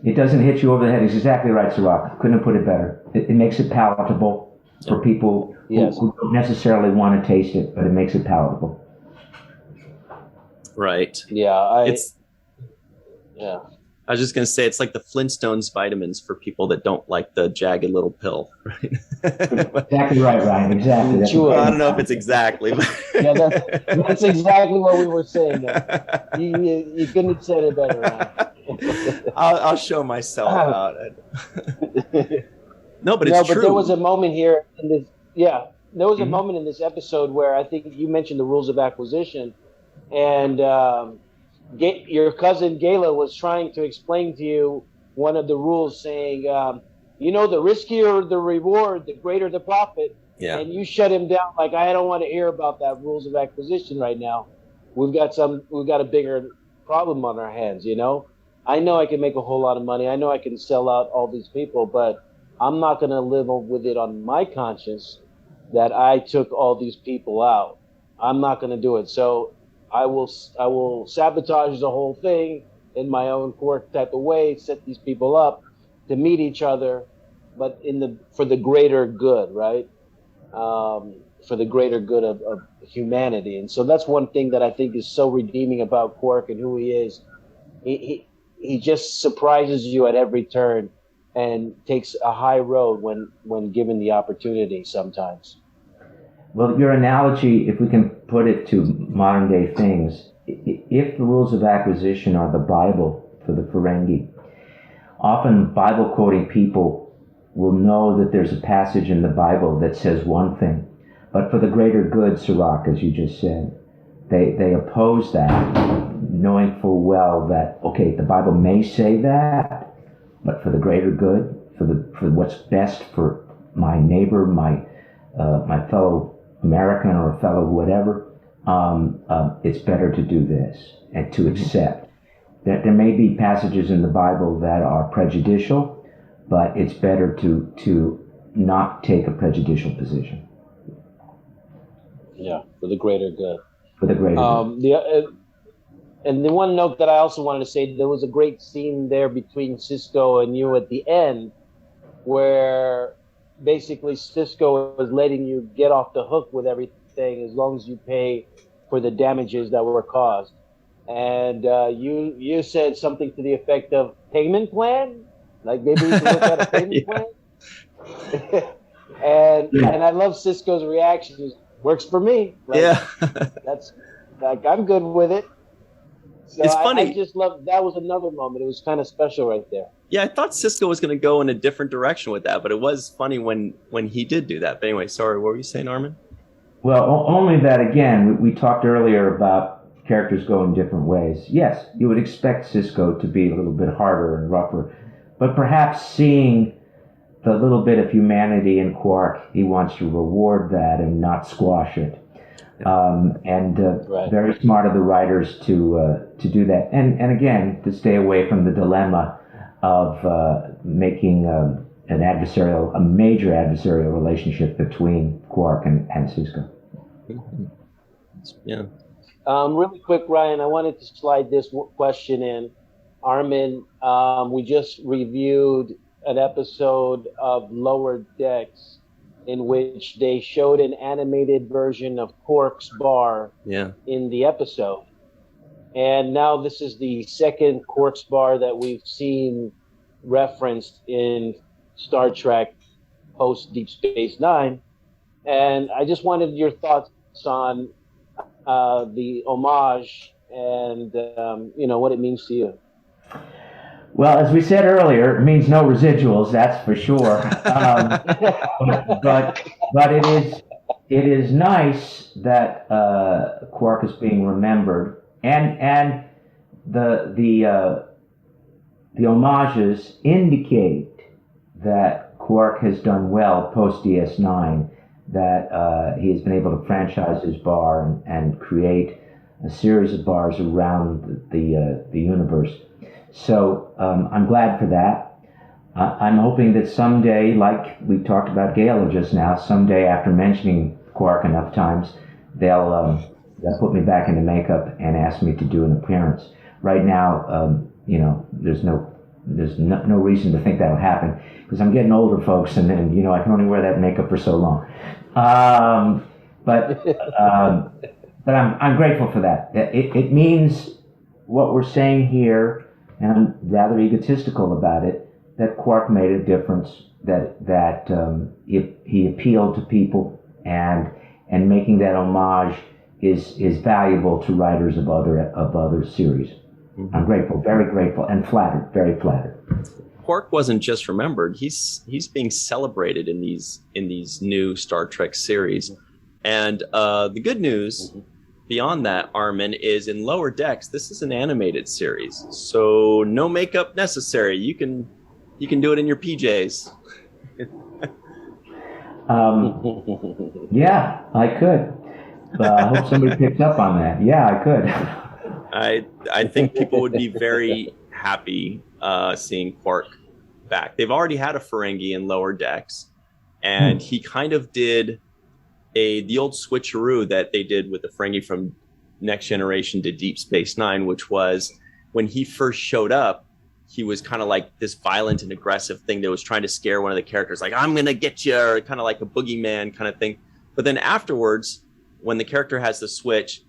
It doesn't hit you over the head. It's exactly right, Cirroc. Couldn't have put it better. It makes it palatable for people who don't necessarily want to taste it, but it makes it palatable. Right. Yeah. I was just going to say, it's like the Flintstones vitamins for people that don't like the jagged little pill, right? Exactly right, Ryan. Exactly. I don't know if it's exactly. But yeah, that's exactly what we were saying. You couldn't have said it better, Ryan. I'll show myself about it. No, but it's true. But there was a moment here in this. Yeah, there was a moment in this episode where I think you mentioned the rules of acquisition, and your cousin Gayla was trying to explain to you one of the rules, saying, the riskier the reward, the greater the profit. Yeah. And you shut him down like, I don't want to hear about that rules of acquisition right now. We've got a bigger problem on our hands, I know I can make a whole lot of money. I know I can sell out all these people, but I'm not going to live with it on my conscience that I took all these people out. I'm not going to do it. So I will sabotage the whole thing in my own Quark type of way, set these people up to meet each other, but for the greater good, right? For the greater good of humanity. And so that's one thing that I think is so redeeming about Quark and who he is. He just surprises you at every turn and takes a high road when given the opportunity sometimes. Well, your analogy, if we can put it to modern day things, if the rules of acquisition are the Bible for the Ferengi, often Bible quoting people will know that there's a passage in the Bible that says one thing, but for the greater good, Cirroc, as you just said, they oppose that, knowing full well that, okay, the Bible may say that, but for the greater good, for what's best for my neighbor, my fellow American or a fellow whatever, it's better to do this and to accept. That there may be passages in the Bible that are prejudicial, but it's better to not take a prejudicial position. Yeah, for the greater good. For the greater good. And the one note that I also wanted to say, there was a great scene there between Sisko and you at the end, where basically Sisko is letting you get off the hook with everything as long as you pay for the damages that were caused. And you said something to the effect of payment plan, like maybe we should look at a payment plan. And I love Sisko's reaction. It works for me. Like, that's like, I'm good with it. So it's funny. I just love that. Was another moment. It was kind of special right there. Yeah, I thought Sisko was going to go in a different direction with that, but it was funny when he did do that. But anyway, sorry, what were you saying, Armin? Well, only that, again, we talked earlier about characters going different ways. Yes, you would expect Sisko to be a little bit harder and rougher, but perhaps seeing the little bit of humanity in Quark, he wants to reward that and not squash it. and very smart of the writers to do that. And again, to stay away from the dilemma of making a major adversarial relationship between Quark and Sisko. Yeah. Really quick, Ryan, I wanted to slide this question in. Armin, we just reviewed an episode of Lower Decks in which they showed an animated version of Quark's bar in the episode. And now this is the second Quark's bar that we've seen referenced in Star Trek post Deep Space Nine. And I just wanted your thoughts on the homage and what it means to you. Well, as we said earlier, it means no residuals, that's for sure. But it is nice that Quark is being remembered, and the homages indicate that Quark has done well post DS9, that he has been able to franchise his bar and create a series of bars around the universe. So I'm glad for that. I'm hoping that someday, like we talked about Gala just now, someday after mentioning Quark enough times, they'll put me back into makeup and ask me to do an appearance. Right now, there's no reason to think that'll happen because I'm getting older, folks, and I can only wear that makeup for so long. But I'm grateful for that. It means what we're saying here, and I'm rather egotistical about it, that Quark made a difference, that he appealed to people, and making that homage is valuable to writers of other series. Mm-hmm. I'm grateful, very grateful, and flattered, very flattered. Quark wasn't just remembered; he's being celebrated in these new Star Trek series, and the good news. Mm-hmm. Beyond that, Armin, is in Lower Decks. This is an animated series, so no makeup necessary. You can do it in your PJs. Yeah, I could. I hope somebody picks up on that. Yeah, I could. I think people would be very happy seeing Quark back. They've already had a Ferengi in Lower Decks, and he kind of did the old switcheroo that they did with the Ferengi from Next Generation to Deep Space Nine, which was when he first showed up, he was kind of like this violent and aggressive thing that was trying to scare one of the characters, like, I'm going to get you, or kind of like a boogeyman kind of thing. But then afterwards, when the character has the switch,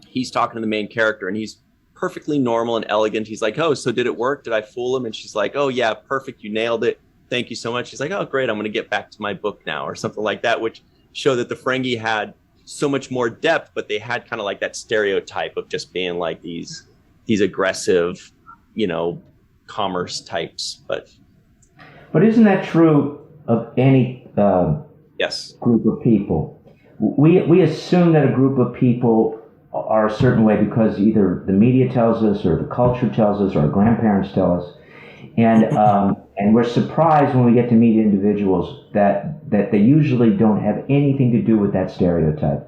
he's talking to the main character and he's perfectly normal and elegant. He's like, oh, so did it work? Did I fool him? And she's like, oh, yeah, perfect. You nailed it. Thank you so much. He's like, oh, great. I'm going to get back to my book now, or something like that, which show that the Ferengi had so much more depth, but they had kind of like that stereotype of just being like these aggressive, commerce types. But isn't that true of any yes group of people? We assume that a group of people are a certain way because either the media tells us, or the culture tells us, or our grandparents tell us, and we're surprised when we get to meet individuals that they usually don't have anything to do with that stereotype.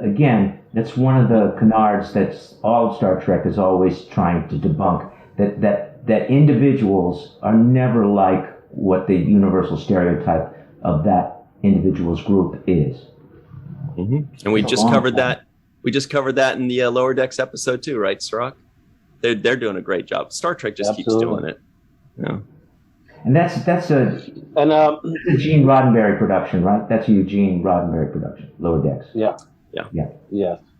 Again, that's one of the canards that's all of Star Trek is always trying to debunk, that individuals are never like what the universal stereotype of that individual's group is. Mm-hmm. And we just covered that. We just covered that in the Lower Decks episode too, right, Cirroc? They're doing a great job. Star Trek just keeps doing it. Yeah. And that's a Gene Roddenberry production, right? That's a Eugene Roddenberry production, Lower Decks. Yeah.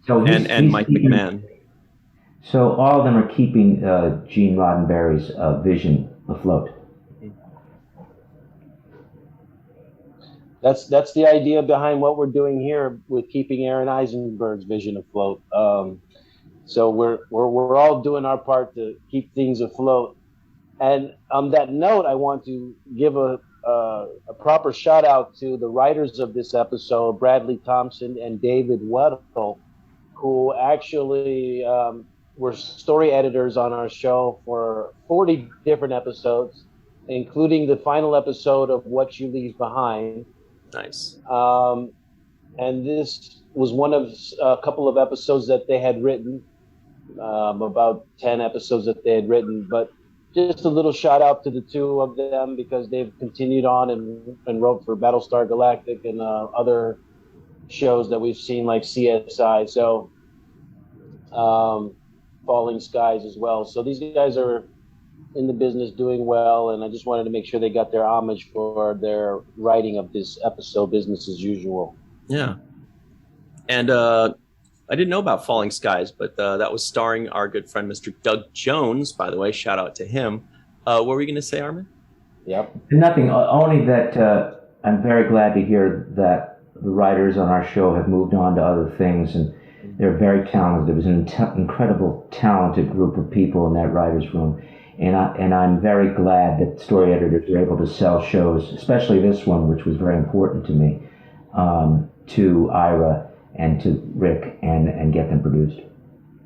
So and Mike McMahon. So all of them are keeping Gene Roddenberry's vision afloat. That's the idea behind what we're doing here with keeping Aaron Eisenberg's vision afloat. So we're all doing our part to keep things afloat. And on that note, I want to give a proper shout out to the writers of this episode, Bradley Thompson and David Weddle, who actually were story editors on our show for 40 different episodes, including the final episode of What You Leave Behind. Nice. And this was one of a couple of episodes that they had written, about 10 episodes that they had written. But just a little shout out to the two of them because they've continued on and wrote for Battlestar Galactic and other shows that we've seen like CSI. So Falling Skies as well. So these guys are in the business doing well, and I just wanted to make sure they got their homage for their writing of this episode, Business as Usual. Yeah. And I didn't know about Falling Skies, but that was starring our good friend, Mr. Doug Jones, by the way. Shout out to him. What were you going to say, Armin? Yep. Nothing, only that I'm very glad to hear that the writers on our show have moved on to other things, and they're very talented. There was an incredible, talented group of people in that writer's room. And I'm very glad that story editors were able to sell shows, especially this one, which was very important to me, to Ira and to Rick, and get them produced.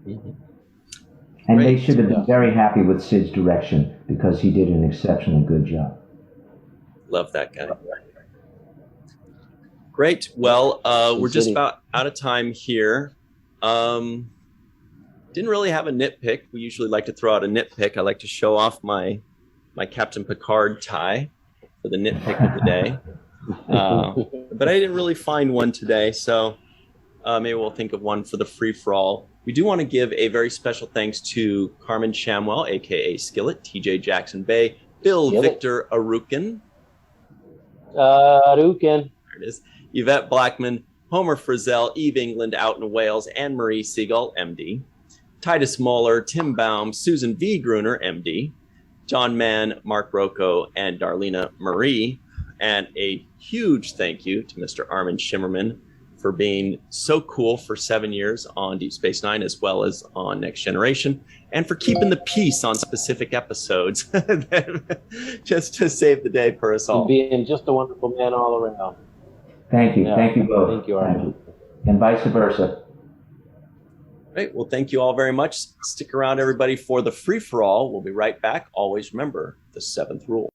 Mm-hmm. And Great. They should have been very happy with Sid's direction because he did an exceptionally good job. Love that guy. Great. Well, we're just about out of time here. Didn't really have a nitpick. We usually like to throw out a nitpick. I like to show off my Captain Picard tie for the nitpick of the day. But I didn't really find one today, so maybe we'll think of one for the free-for-all. We do want to give a very special thanks to Carmen Shamwell, a.k.a. Skillet, TJ Jackson-Bey, Bill Victor Arucan. Arucan. There it is. Yvette Blackmon, Homer Frizzell, Eve England out in Wales, and Marie Segal, MD. Titus Mohler, Tim Baum, Susan V. Gruner, MD, John Mann, Mark Roco, and Darlena Marie. And a huge thank you to Mr. Armin Shimerman for being so cool for 7 years on Deep Space Nine as well as on Next Generation, and for keeping the peace on specific episodes just to save the day for us all. Being just a wonderful man all around. Thank you. Yeah. Thank you both. Thank you, Armin. And vice versa. Great. Well, thank you all very much. Stick around, everybody, for the free-for-all. We'll be right back. Always remember the 7th rule.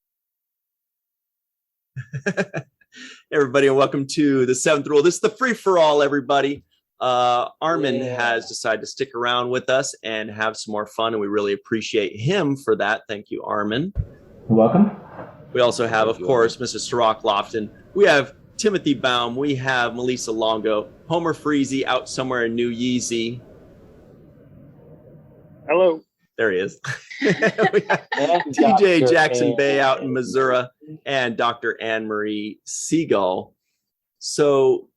Hey, everybody, and welcome to the 7th rule. This is the free-for-all, everybody. Armin has decided to stick around with us and have some more fun, and we really appreciate him for that. Thank you, Armin. You're welcome. We also have, of course, Mrs. Cirroc Lofton. We have Timothy Baum. We have Melissa Longo. Homer Freezy out somewhere in New Yeezy. Hello. There he is. TJ Jackson-Bey out in Missouri, and Dr. Anne-Marie Segal. So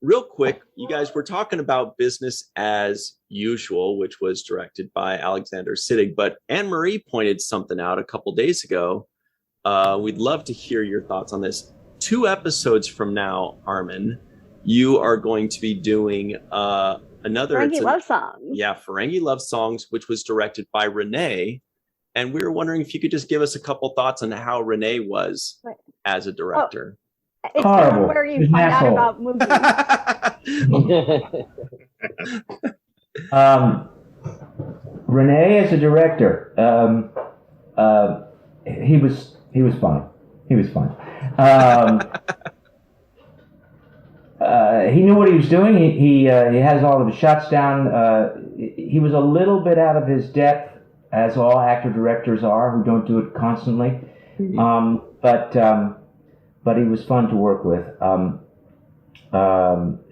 real quick, you guys were talking about Business as Usual, which was directed by Alexander Siddig, but Anne-Marie pointed something out a couple days ago. We'd love to hear your thoughts on this. 2 episodes from now, Armin, you are going to be doing another Ferengi Love Songs. Yeah, Ferengi Love Songs, which was directed by Renee. And we were wondering if you could just give us a couple thoughts on how Renee was as a director. Oh, it's horrible. Where you find out about movies. Renee as a director, he was fine. He was fine. He knew what he was doing. He has all of his shots down. He was a little bit out of his depth, as all actor directors are, who don't do it constantly. But he was fun to work with.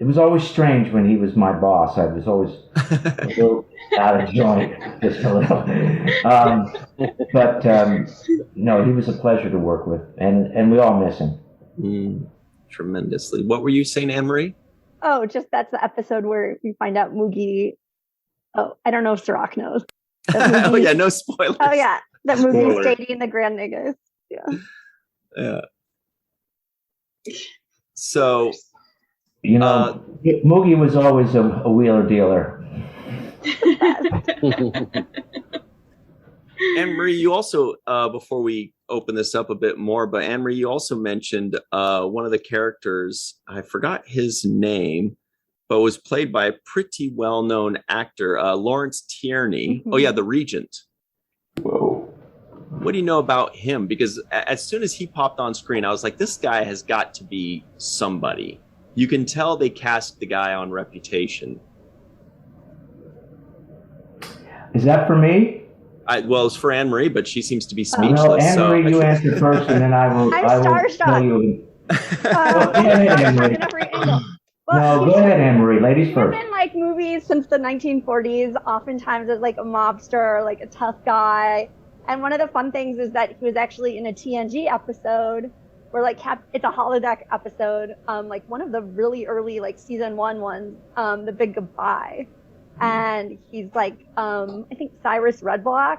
It was always strange when he was my boss. I was always a little out of joint, just a little. No, he was a pleasure to work with, and we all miss him. Tremendously. What were you saying, Anne-Marie? Oh, just that's the episode where we find out Moogie. Oh, I don't know if Cirroc knows. Oh yeah, no spoilers. Oh yeah, that Moogie is dating the Grand Negus. Yeah. So, Moogie was always a wheeler dealer. Anne-Marie, you also, before we open this up a bit more, but Anne-Marie, you also mentioned one of the characters, I forgot his name, but was played by a pretty well-known actor, Lawrence Tierney. Mm-hmm. Oh yeah, the Regent. Whoa. What do you know about him? Because as soon as he popped on screen, I was like, this guy has got to be somebody. You can tell they cast the guy on reputation. Is that for me? Well, it's for Anne-Marie, but she seems to be speechless. No, Anne-Marie, you answer first, and then I will. I'm I will starstruck. tell you. Well, go ahead, Anne-Marie. No, go ahead, Anne-Marie. Ladies first. He's been like movies since the 1940s, oftentimes as like a mobster, like a tough guy. And one of the fun things is that he was actually in a TNG episode where like it's a holodeck episode, like one of the really early like season 1 ones, The Big Goodbye. And he's like, I think Cyrus Redblock,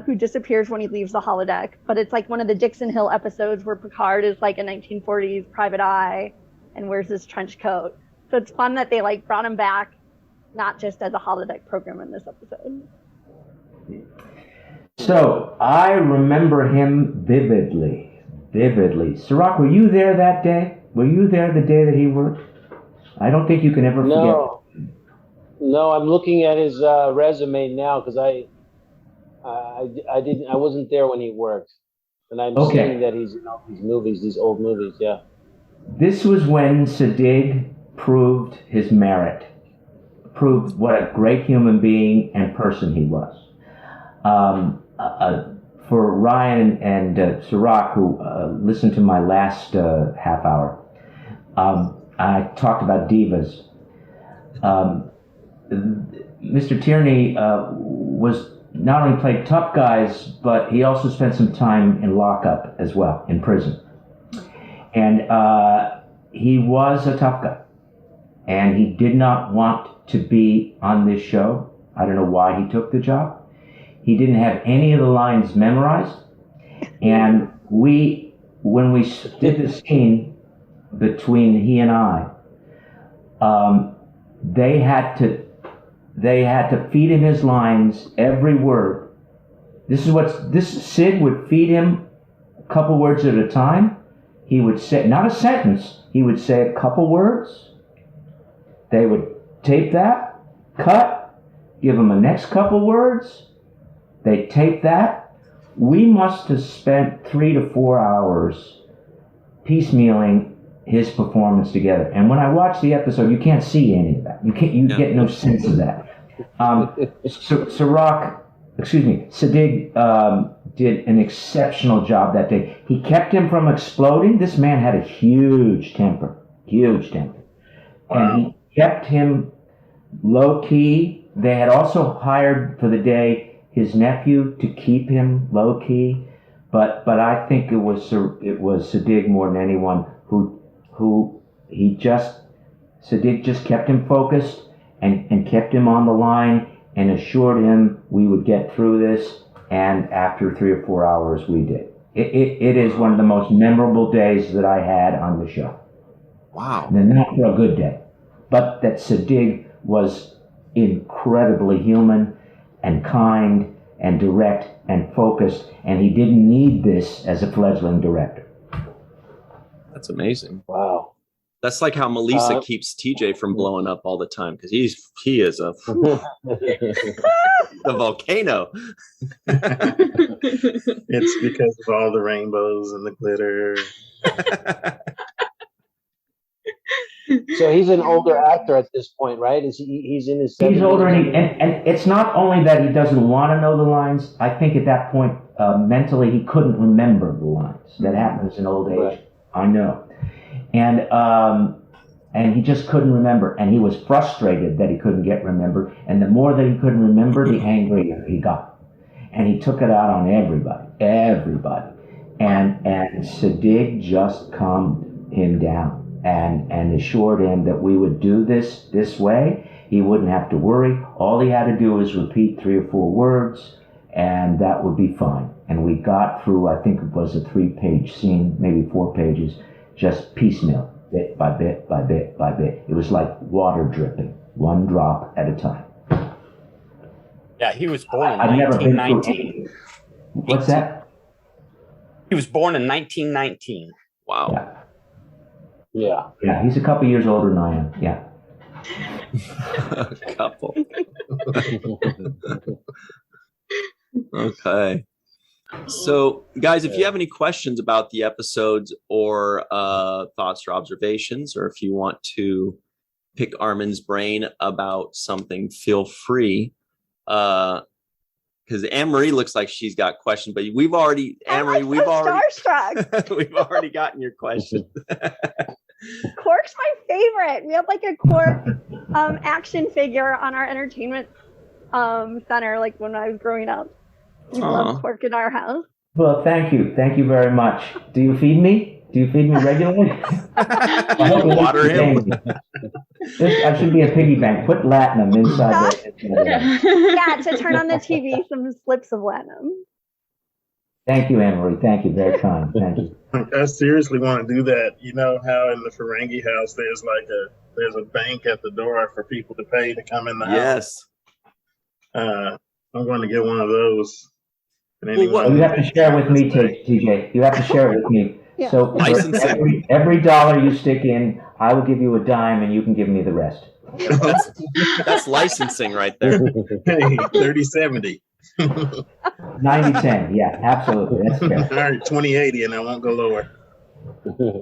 who disappears when he leaves the holodeck. But it's like one of the Dixon Hill episodes where Picard is like a 1940s private eye and wears his trench coat. So it's fun that they like brought him back, not just as a holodeck program in this episode. So I remember him vividly. Cirroc, were you there that day? Were you there the day that he worked? I don't think you can ever forget. No, I'm looking at his resume now because I wasn't there when he worked, and I'm seeing that he's in all these movies, these old movies. Yeah. This was when Sadig proved his merit, proved what a great human being and person he was. For Ryan and Cirroc, who listened to my last half hour, I talked about divas. Mr. Tierney was not only played tough guys, but he also spent some time in lockup as well, in prison. And he was a tough guy. And he did not want to be on this show. I don't know why he took the job. He didn't have any of the lines memorized. And when we did the scene between he and I, they had to feed him his lines, every word. Sid would feed him a couple words at a time. He would say, not a sentence, he would say a couple words. They would tape that, cut, give him the next couple words. They tape that. We must have spent 3 to 4 hours piecemealing his performance together. And when I watch the episode, you can't see any of that. You get no sense of that. Sadig did an exceptional job that day. He kept him from exploding. This man had a huge temper. And he kept him low key. They had also hired for the day his nephew to keep him low key. But I think it was Sadig more than anyone who Sadig just kept him focused and kept him on the line and assured him we would get through this. And after 3 or 4 hours, we did. It is one of the most memorable days that I had on the show. Wow. And not for a good day, but that Sadig was incredibly human and kind and direct and focused, and he didn't need this as a fledgling director. That's amazing. Wow. That's like how Melissa keeps TJ from blowing up all the time, because he is a volcano. It's because of all the rainbows and the glitter. So he's an older actor at this point, right? He's in his 70s? He's older, and it's not only that he doesn't want to know the lines. I think at that point, mentally, he couldn't remember the lines. That happens in old age. Right. I know. And he just couldn't remember, and he was frustrated that he couldn't get remembered. And the more that he couldn't remember, the angrier he got, and he took it out on everybody. And Sadig just calmed him down and assured him that we would do this way. He wouldn't have to worry. All he had to do was repeat 3 or 4 words, and that would be fine. And we got through, I think it was a 3-page scene, maybe 4 pages, just piecemeal, bit by bit by bit by bit. It was like water dripping, 1 drop at a time. Yeah, he was born in 1919. What's that? He was born in 1919. Wow. Yeah, he's a couple years older than I am. Yeah. A couple. Okay. So, guys, if you have any questions about the episodes or thoughts or observations, or if you want to pick Armin's brain about something, feel free. Because Anne-Marie looks like she's got questions, but we've already, Anne-Marie, starstruck. we've already gotten your question. Quark's my favorite. We have like a Quark action figure on our entertainment center, like when I was growing up. We love Quark in our house. Well, thank you. Thank you very much. Do you feed me? Do you feed me regularly? I hope you water him. I should be a piggy bank. Put latinum inside Yeah, to turn on the TV, some slips of latinum. Thank you, Anne-Marie. Thank you. Very kind. Thank you. I seriously want to do that. You know how in the Ferengi house there's a bank at the door for people to pay to come in the house? Yes. I'm going to get one of those. You have to share with me, TJ. You have to share it with me. Yeah. So every dollar you stick in, I will give you a dime, and you can give me the rest. That's licensing right there. Hey, 30-70. 90-10. Yeah, absolutely. That's fair. All right, 20-80, and I won't go lower.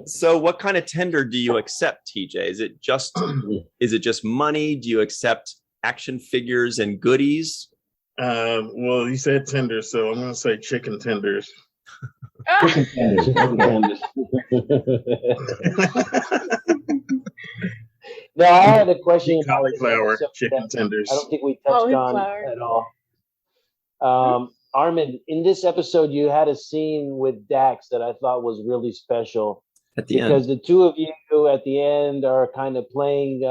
So, what kind of tender do you accept, TJ? Is it just money? Do you accept action figures and goodies? Well, you said tenders, so I'm going to say chicken tenders. Chicken tenders. No, I had a question. Cauliflower chicken tenders. I don't think we touched on at all. Armin, in this episode, you had a scene with Dax that I thought was really special. At the end. Because the two of you at the end are kind of playing,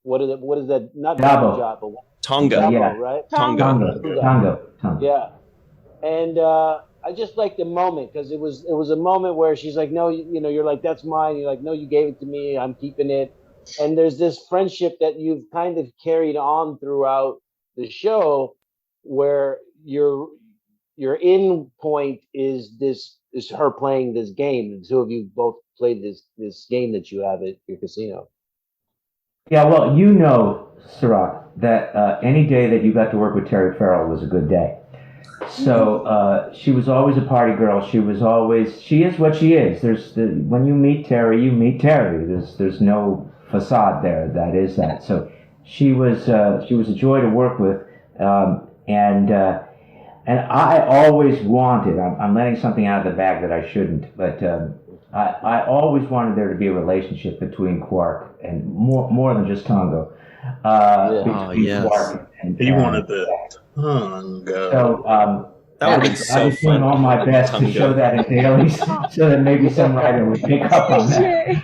what is that? Not Jabba, but Tonga. Jabba, right? Tonga. Yeah. And I just liked the moment because it was a moment where she's like, no, you're like, that's mine. You're like, no, you gave it to me. I'm keeping it. And there's this friendship that you've kind of carried on throughout the show where your end point is her playing this game. The two of you both played this game that you have at your casino. Yeah, well, Cirroc, that any day that you got to work with Terry Farrell was a good day. So she was always a party girl. She is what she is. When you meet Terry, There's no facade there. That is that. So she was a joy to work with, and I always wanted. I'm letting something out of the bag that I shouldn't, but I always wanted there to be a relationship between Quark and more than just Tongo. Quark and he wanted the Tongo. So that would have been so I was doing all my best to show that in dailies, so that maybe some writer would pick up on that.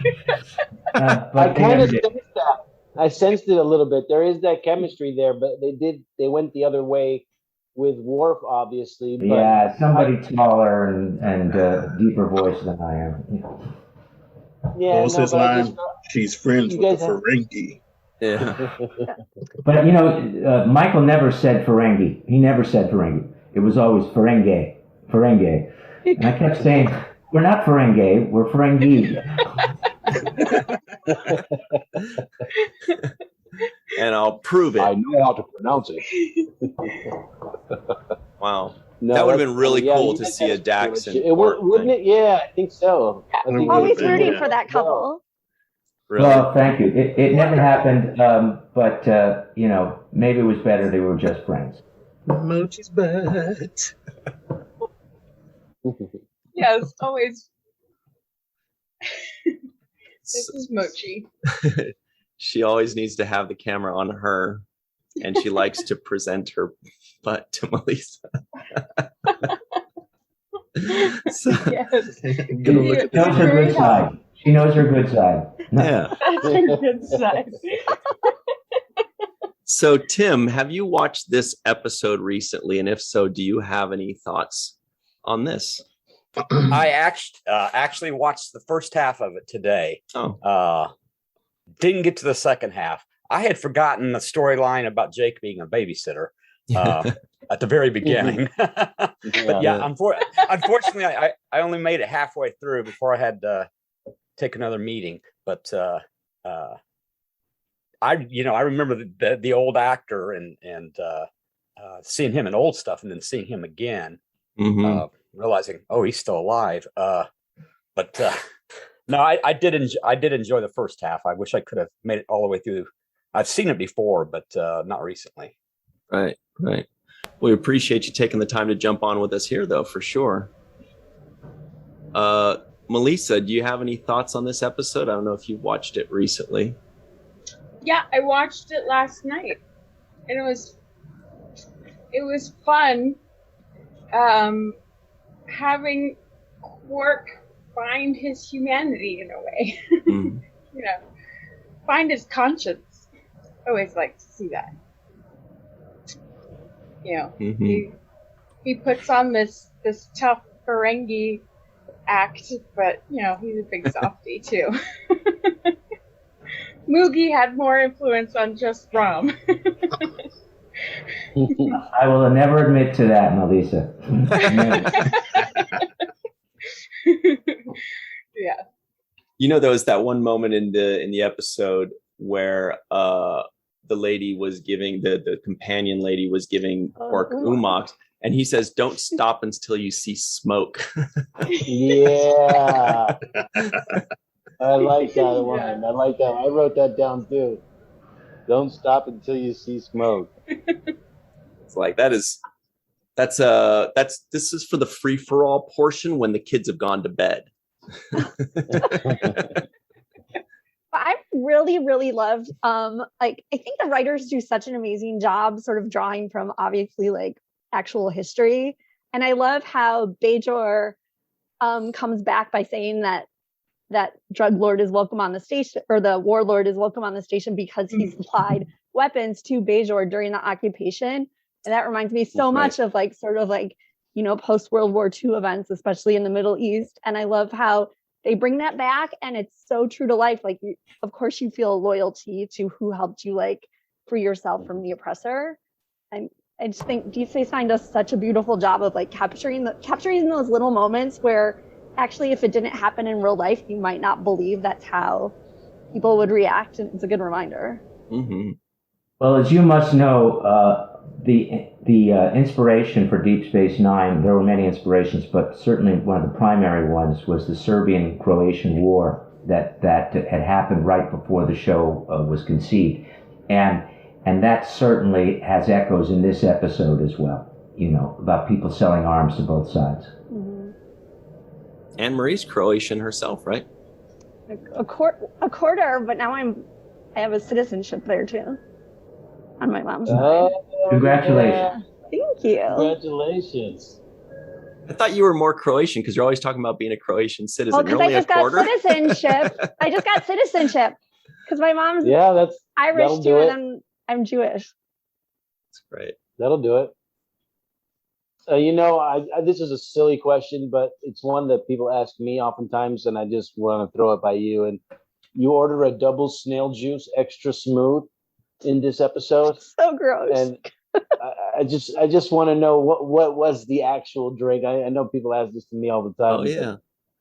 I kind of sensed that. I sensed it a little bit. There is that chemistry there, but they went the other way with Worf, obviously. But yeah, somebody taller and deeper voice than I am. Yeah, what was his line? She's friends with the Ferengi. Yeah. But Michael never said Ferengi. He never said Ferengi. It was always Ferengi. And I kept saying, we're not Ferengi, we're Ferengi. And I'll prove it. I know how to pronounce it. Wow. No, that would have been really cool to see a Dax and Quark. Wouldn't it? Yeah, I think so. Always rooting for that couple. Really? Well, thank you. It never happened, but maybe it was better they were just friends. Mochi's butt. Yes, always. This is Mochi. She always needs to have the camera on her, and she likes to present her butt to Melissa. So, yes. She knows her good side. She knows her good side. Yeah. That's a good side. So, Tim, have you watched this episode recently? And if so, do you have any thoughts on this? I actually watched the first half of it today. Oh. Didn't get to the second half. I had forgotten the storyline about Jake being a babysitter at the very beginning. But yeah, unfortunately, I only made it halfway through before I had to take another meeting. But I remember the old actor and seeing him in old stuff and then seeing him again. realizing, oh, he's still alive. But no, I did enjoy the first half. I wish I could have made it all the way through. I've seen it before, but not recently. Right. We appreciate you taking the time to jump on with us here, though, for sure. Melissa, do you have any thoughts on this episode? I don't know if you've watched it recently. Yeah, I watched it last night, and it was fun. Having Quark find his humanity in a way, find his conscience. I always like to see that. He puts on this tough Ferengi act, but he's a big softie too. Moogie had more influence on just Rom. I will never admit to that, Melissa. Yeah. There was that one moment in the episode where the lady was giving the companion lady was giving Quark Umox, and he says, "Don't stop until you see smoke." Yeah. I like that one. I like that. I wrote that down too. Don't stop until you see smoke. It's like this is for the free for all portion when the kids have gone to bed. I really, really loved I think the writers do such an amazing job sort of drawing from obviously actual history. And I love how Bajor comes back by saying that drug lord is welcome on the station, or the warlord is welcome on the station because he supplied weapons to Bajor during the occupation. And that reminds me so much of post World War II events, especially in the Middle East. And I love how they bring that back, and it's so true to life. Of course you feel loyalty to who helped you free yourself from the oppressor. And I just think Deep Space Nine does such a beautiful job of capturing those little moments where actually, if it didn't happen in real life, you might not believe that's how people would react. And it's a good reminder. Mm-hmm. Well, as you must know, the inspiration for Deep Space Nine, there were many inspirations, but certainly one of the primary ones was the Serbian-Croatian War that had happened right before the show was conceived. And that certainly has echoes in this episode as well, about people selling arms to both sides. Mm-hmm. Anne Marie's Croatian herself, right? A quarter, but now I have a citizenship there too. On my mom's side. Congratulations. Thank you. Congratulations. I thought you were more Croatian because you're always talking about being a Croatian citizen. Well, because I just got citizenship. I just got citizenship because my mom's Irish too, and I'm Jewish. That's great. That'll do it. This is a silly question, but it's one that people ask me oftentimes, and I just want to throw it by you. And you order a double snail juice, extra smooth, in this episode. So gross. And I just want to know what was the actual drink. I know people ask this to me all the time. Oh yeah.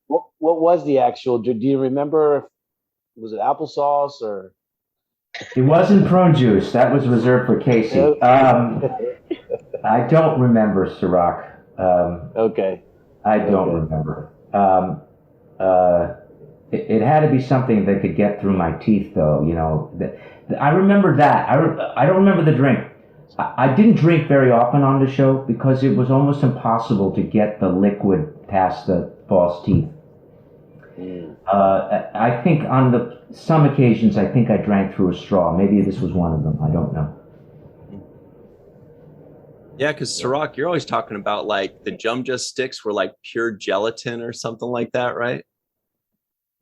What was the actual drink? Do you remember? Was it applesauce or? It wasn't prune juice. That was reserved for Casey. I don't remember, Cirroc. Okay. I don't remember. It had to be something that could get through my teeth, though. I remember that. I don't remember the drink. I didn't drink very often on the show because it was almost impossible to get the liquid past the false teeth. I think on some occasions, I think I drank through a straw. Maybe this was one of them. I don't know. Yeah, because Cirroc, you're always talking about the Jumja sticks were pure gelatin or something like that, right?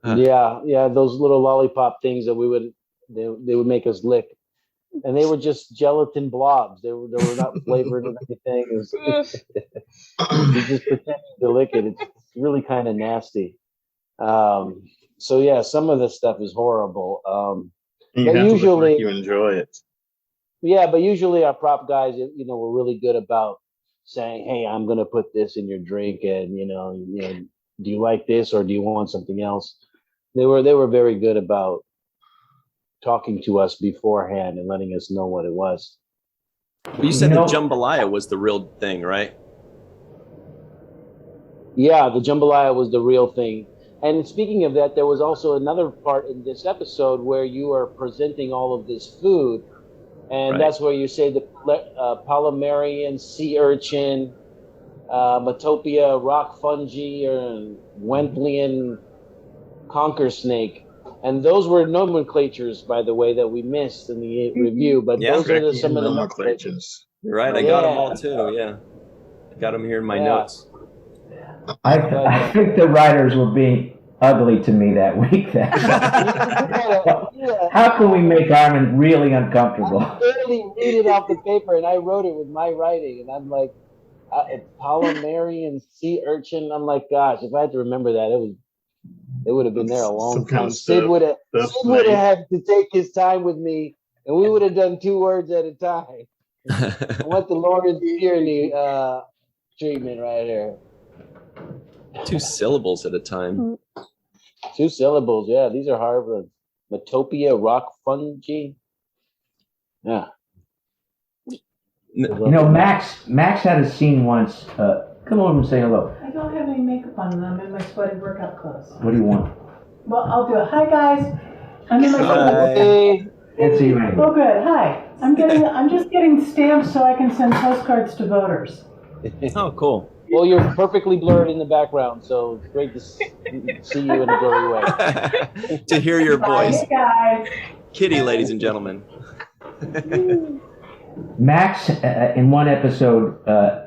Yeah, those little lollipop things that they would make us lick, and they were just gelatin blobs. They were not flavored or anything. It was, you just pretending to lick it. It's really kind of nasty. So yeah, some of this stuff is horrible. You but usually you enjoy it. Yeah, but usually our prop guys, were really good about saying, "Hey, I'm going to put this in your drink, and do you like this or do you want something else?" They were very good about talking to us beforehand and letting us know what it was. Well, you said that jambalaya was the real thing, right? Yeah, the jambalaya was the real thing. And speaking of that, there was also another part in this episode where you are presenting all of this food, and that's where you say the Palomarian sea urchin, Metopia rock fungi, or Wendlian conker snake. And those were nomenclatures, by the way, that we missed in the review. But those are some of the nomenclatures. You're right. I got them all too. Yeah, I got them here in my notes. I think the writers were being ugly to me that week. How can we make Armin really uncomfortable? I barely read it off the paper, and I wrote it with my writing, and I'm like, Palomarian sea urchin. I'm like, gosh, if I had to remember that, it would have been there a long time. Sid would have had to take his time with me, and we would have done 2 words at a time. I want the Lawrence Tierney treatment right here. 2 syllables at a time. 2 syllables, yeah. These are hard ones. Metopia rock fungi. Yeah. Max had a scene once. Come over and say hello. I don't have any makeup on and I'm in my sweaty workout clothes. What do you want? Well, I'll do it. Hi, guys. I'm in my Can't see you anymore. Oh, good. Hi. I'm just getting stamps so I can send postcards to voters. Oh, cool. Well, you're perfectly blurred in the background, so it's great to see you in a blurry way. To hear your voice. Bye, guys. Kitty, ladies and gentlemen. Max, in one episode,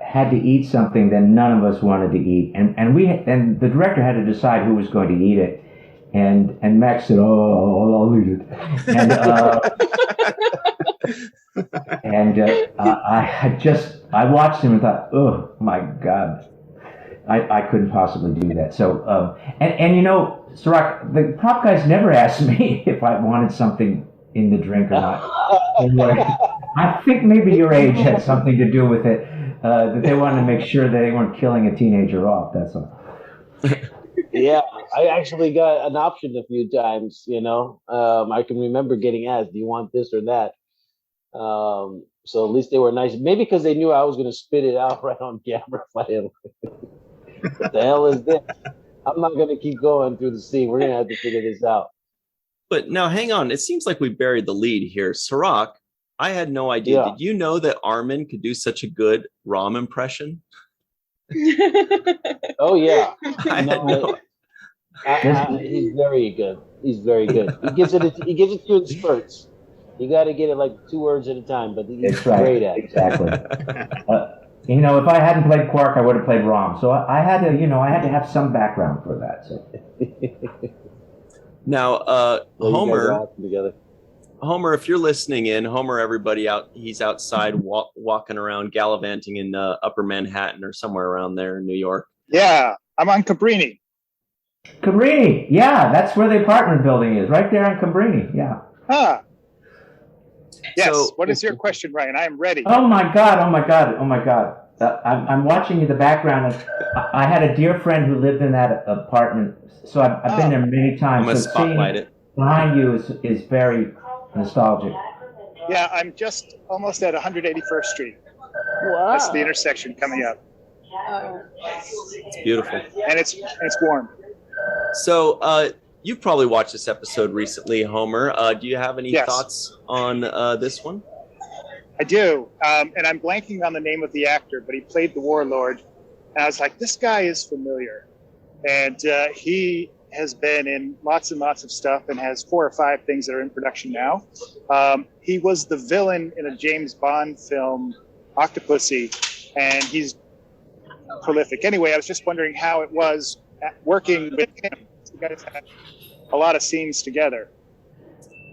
had to eat something that none of us wanted to eat, and the director had to decide who was going to eat it, and Max said, "Oh, I'll eat it," and I watched him and thought, "Oh my God, I couldn't possibly do that." So and you know, Cirroc, the prop guys never asked me if I wanted something in the drink or not. I think maybe your age had something to do with it, that they wanted to make sure that they weren't killing a teenager off, that's all. Yeah, I actually got an option a few times, you know. I can remember getting asked, do you want this or that? So at least they were nice. Maybe because they knew I was going to spit it out right on camera. What the hell is this? I'm not going to keep going through the scene. We're going to have to figure this out. But now, hang on. It seems like we buried the lead here. Cirroc, I had no idea. Yeah. Did you know that Armin could do such a good Rom impression? Oh, yeah. I he's very good. He's very good. He gives it to you in spurts. You got to get it like 2 words at a time, but he's great at it. Exactly. You know, if I hadn't played Quark, I would have played Rom. So I had to have some background for that. So. Now, Homer, if you're listening in, Homer, everybody he's outside walking around, gallivanting in Upper Manhattan or somewhere around there in New York. Yeah, I'm on Cabrini. Cabrini, yeah, that's where the apartment building is, right there on Cabrini, yeah. Huh. Yes, so, what is your question, Ryan? I am ready. Oh my God. I'm watching in the background. I had a dear friend who lived in that apartment, so I've been there many times. I'm going to spotlight it. Behind you is very nostalgic. Yeah, I'm just almost at 181st Street. Wow. That's the intersection coming up. It's beautiful. And it's warm. So you've probably watched this episode recently, Homer. Do you have any thoughts on this one? I do. And I'm blanking on the name of the actor, but he played the warlord. And I was like, this guy is familiar. And he has been in lots and lots of stuff and has 4 or 5 things that are in production now. He was the villain in a James Bond film, Octopussy, and he's prolific. Anyway, I was just wondering how it was working with him. You guys had a lot of scenes together.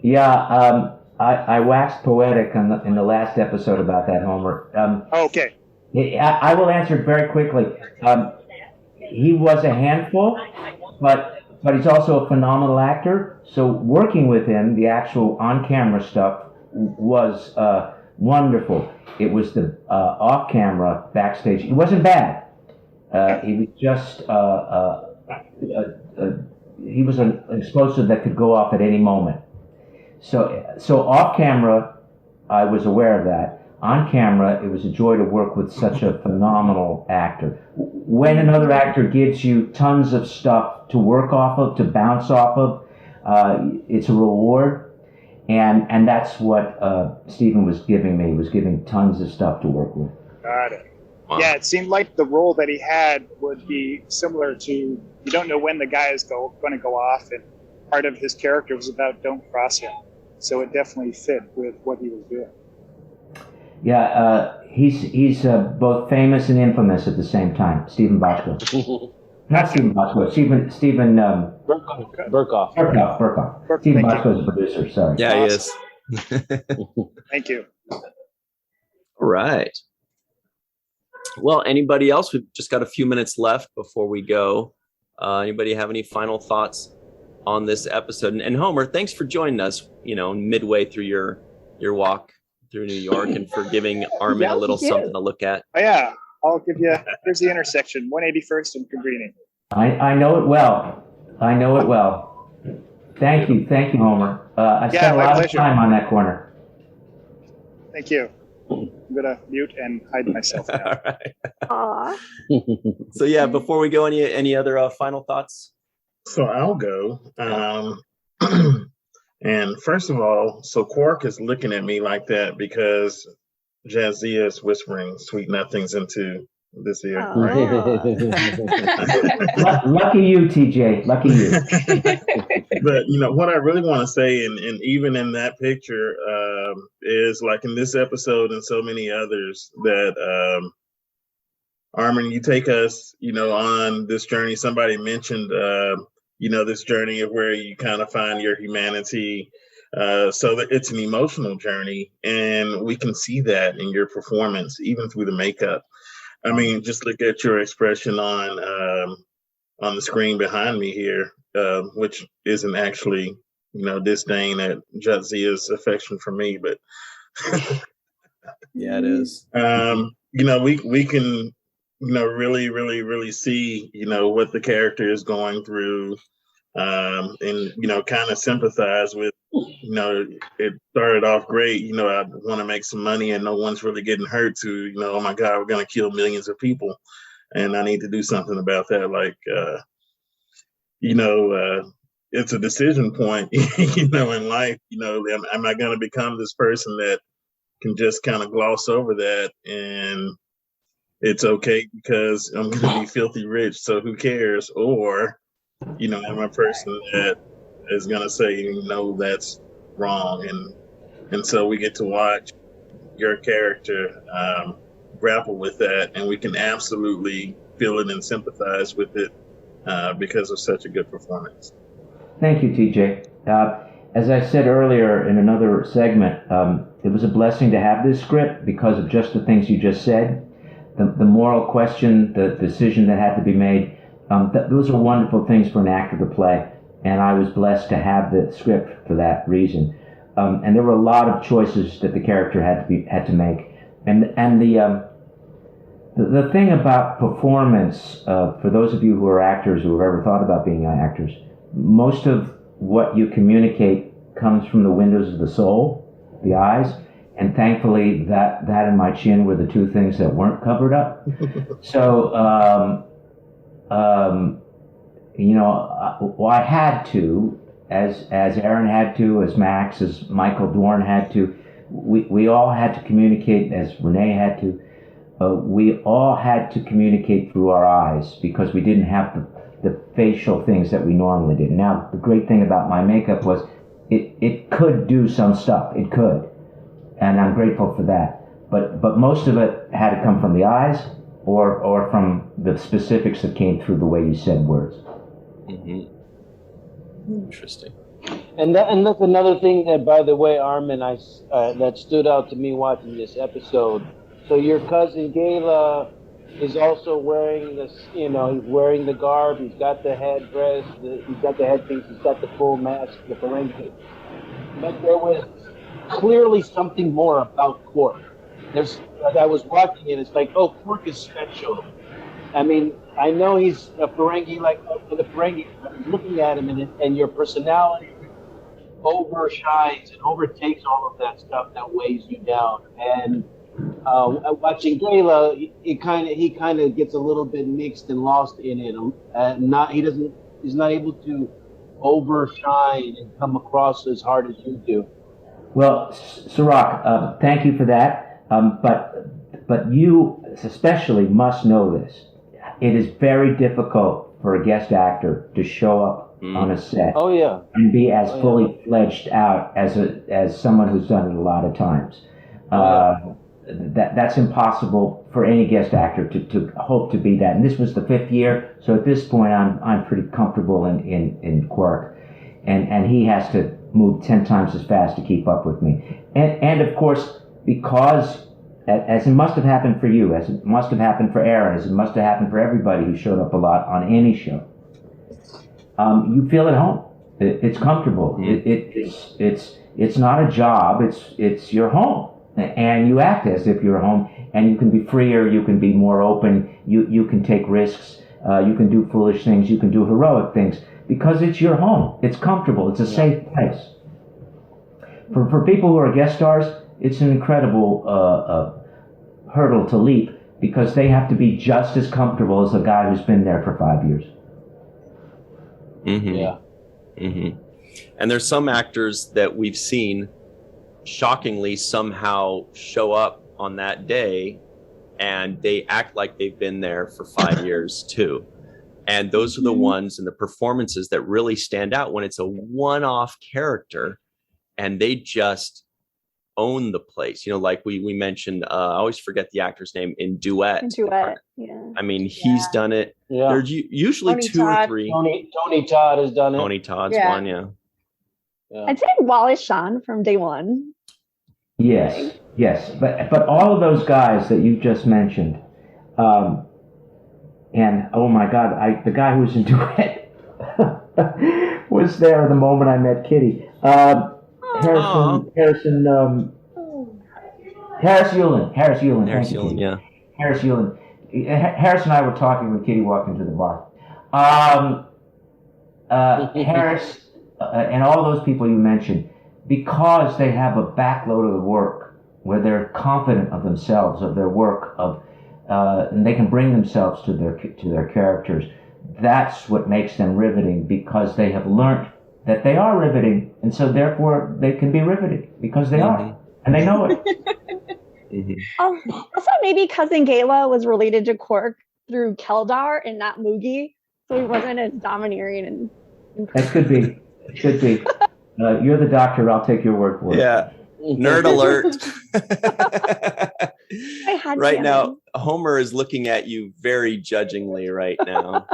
Yeah, I waxed poetic in the last episode about that, Homer. Okay. I will answer it very quickly. He was a handful, but he's also a phenomenal actor. So working with him, the actual on-camera stuff was wonderful. It was the off-camera backstage. It wasn't bad. He was just he was an explosive that could go off at any moment. So off-camera, I was aware of that. on camera, it was a joy to work with such a phenomenal actor. When another actor gives you tons of stuff to work off of, to bounce off of, it's a reward. And that's what Stephen was giving me. He was giving tons of stuff to work with. Got it. Wow. Yeah, it seemed like the role that he had would be similar to, you don't know when the guy is going to go off, and part of his character was about don't cross him. So it definitely fit with what he was doing. Yeah, he's both famous and infamous at the same time. Stephen Bochco. Not Stephen Bochco. Stephen Burkoff. Stephen Bochco is a producer. Sorry. Yeah, he is. Thank you. All right. Well, anybody else? We've just got a few minutes left before we go. Anybody have any final thoughts on this episode? And Homer, thanks for joining us, midway through your walk through New York, and for giving Armin a little something to look at. Oh, yeah. I'll give you, here's the intersection, 181st and Cabrini. I know it well. Thank you, Homer. I spent a lot of time on that corner. Thank you. I'm going to mute and hide myself now. All right. Aw. So yeah, before we go, any other final thoughts? So I'll go. And first of all, so Quark is looking at me like that because Jadzia is whispering sweet nothings into this ear. Oh. Lucky you, TJ. Lucky you. But what I really want to say, and even in that picture, is like in this episode and so many others that Armin, you take us, on this journey. Somebody mentioned, this journey of where you kind of find your humanity. So that it's an emotional journey, and we can see that in your performance, even through the makeup. I mean, just look at your expression on the screen behind me here, which isn't actually, disdain at Jadzia's affection for me, but yeah, it is. We can, really, really, really see, what the character is going through, and kind of sympathize with. It started off great. I want to make some money and no one's really getting hurt. To oh my God, we're gonna kill millions of people, and I need to do something about that. Like, it's a decision point, in life. Am I gonna become this person that can just kind of gloss over that and it's okay because I'm gonna be filthy rich, so who cares? Or am I a person that is going to say, no, that's wrong. And so we get to watch your character grapple with that, and we can absolutely feel it and sympathize with it because of such a good performance. Thank you, TJ. As I said earlier in another segment, it was a blessing to have this script because of just the things you just said. The moral question, the decision that had to be made, those are wonderful things for an actor to play. And I was blessed to have the script for that reason. And there were a lot of choices that the character had to make. And the thing about performance, for those of you who are actors who have ever thought about being actors, most of what you communicate comes from the windows of the soul, the eyes. And thankfully, that and my chin were the two things that weren't covered up. So, I had to, as Aaron had to, as Max, as Michael Dorn had to. We all had to communicate, as Renee had to. We all had to communicate through our eyes because we didn't have the facial things that we normally did. Now, the great thing about my makeup was it could do some stuff. It could. And I'm grateful for that. But most of it had to come from the eyes or from the specifics that came through the way you said words. Mm-hmm. Interesting. And that's another thing that, by the way, Armin, that stood out to me watching this episode. So your cousin Gayla is also wearing this, he's wearing the garb, he's got the headdress, he's got the headpiece, he's got the full mask, the Ferengi. But there was clearly something more about Quark. As I was watching it, it's like, oh, Quark is special. I mean, I know he's a Ferengi, like the Ferengi, but looking at him and your personality overshines and overtakes all of that stuff that weighs you down. And Watching Gala, he kind of gets a little bit mixed and lost in it. He's not able to overshine and come across as hard as you do. Well, Cirroc, thank you for that. But you especially must know this. It is very difficult for a guest actor to show up on a set. Oh yeah. And be as fully fledged out as someone who's done it a lot of times. That's impossible for any guest actor to hope to be that. And this was the 5th year, so at this point I'm pretty comfortable in Quark, and he has to move 10 times as fast to keep up with me. And of course, because as it must have happened for you, as it must have happened for Aaron, as it must have happened for everybody who showed up a lot on any show, you feel at home. It's comfortable. It's not a job. It's your home. And you act as if you're home, and you can be freer, you can be more open, you can take risks, you can do foolish things, you can do heroic things, because it's your home. It's comfortable. It's a safe place. For people who are guest stars, it's an incredible hurdle to leap, because they have to be just as comfortable as the guy who's been there for 5 years. Mm-hmm. Yeah. Mm-hmm. And there's some actors that we've seen shockingly somehow show up on that day and they act like they've been there for 5 years too. And those are the ones and the performances that really stand out when it's a one-off character and they just own the place. You know, like we mentioned, I always forget the actor's name in Duet. Yeah. I mean, he's done it. Yeah. There's usually Tony two Todd. or three. Tony Todd has done it. Tony Todd's Yeah. one, yeah. I'd say Wallace Shawn from day one. Yes, but all of those guys that you just mentioned, and oh my God, the guy who was in Duet was there the moment I met Kitty. Harris Yulin, yeah. Harris Yulin. Harris and I were talking when Kitty walked into the bar. Harris and all those people you mentioned, because they have a backload of the work where they're confident of themselves, of their work, and they can bring themselves to their characters. That's what makes them riveting, because they have learned that they are riveting, and so therefore they can be riveting because they are, and they know it. Also, maybe Cousin Gala was related to Quark through Keldar and not Moogie, so he wasn't as domineering and. That could be. It should be. You're the doctor. I'll take your word for it. Yeah. Nerd alert. Right now, Homer is looking at you very judgingly right now.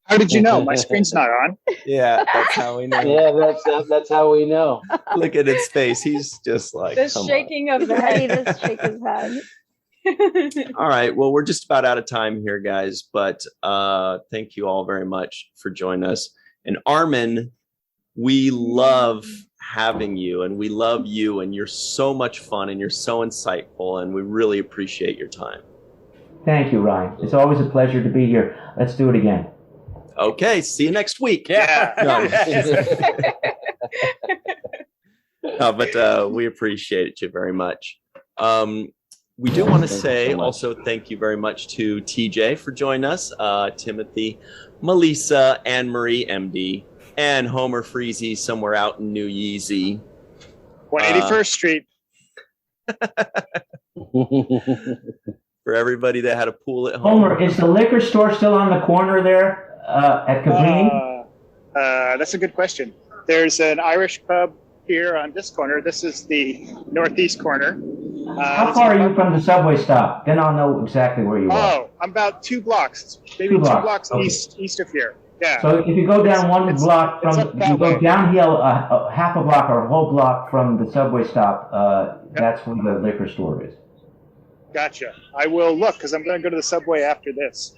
How did you know? My screen's not on. Yeah, that's how we know. Yeah, that's how we know. Look at his face. He's just like, The shaking of the He head. just shake his head. All right. Well, we're just about out of time here, guys. But thank you all very much for joining us. And Armin, we love having you, and we love you, and you're so much fun, and you're so insightful, and we really appreciate your time. Thank you, Ryan. It's always a pleasure to be here. Let's do it again. Okay. See you next week. Yeah. No, but we appreciate you very much. We do want to say also thank you very much to TJ for joining us, Timothy, Melissa, Anne Marie, MD, and Homer Freezy somewhere out in New Yeezy. 181st Street. For everybody that had a pool at home. Homer, is the liquor store still on the corner there at Cabrini? That's a good question. There's an Irish pub here on this corner. This is the northeast corner. How far are you from the subway stop? Then I'll know exactly where you are. Oh, I'm about 2 blocks. Maybe 2 blocks okay. east of here. Yeah. So if you go down one block it's from, up if that you go way. downhill half a block or a whole block from the subway stop, that's where the liquor store is. Gotcha. I will look, because I'm going to go to the subway after this.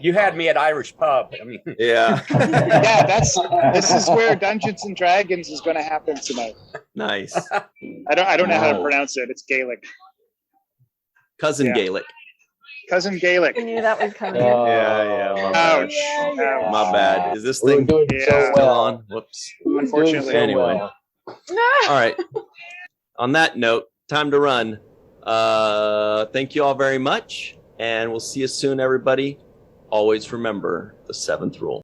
You had me at Irish Pub. I mean, Yeah. Yeah, this is where Dungeons and Dragons is going to happen tonight. Nice. I don't know how to pronounce it. It's Gaelic. Cousin Gaelic. Cousin Gaelic. I knew that was coming. Yeah. My bad. Ouch. Yeah. My bad. Is this We're thing doing so Yeah. still well. on? Whoops. Unfortunately. Anyway. All right. on that note, time to run. Thank you all very much, and we'll see you soon, everybody. Always remember the 7th rule.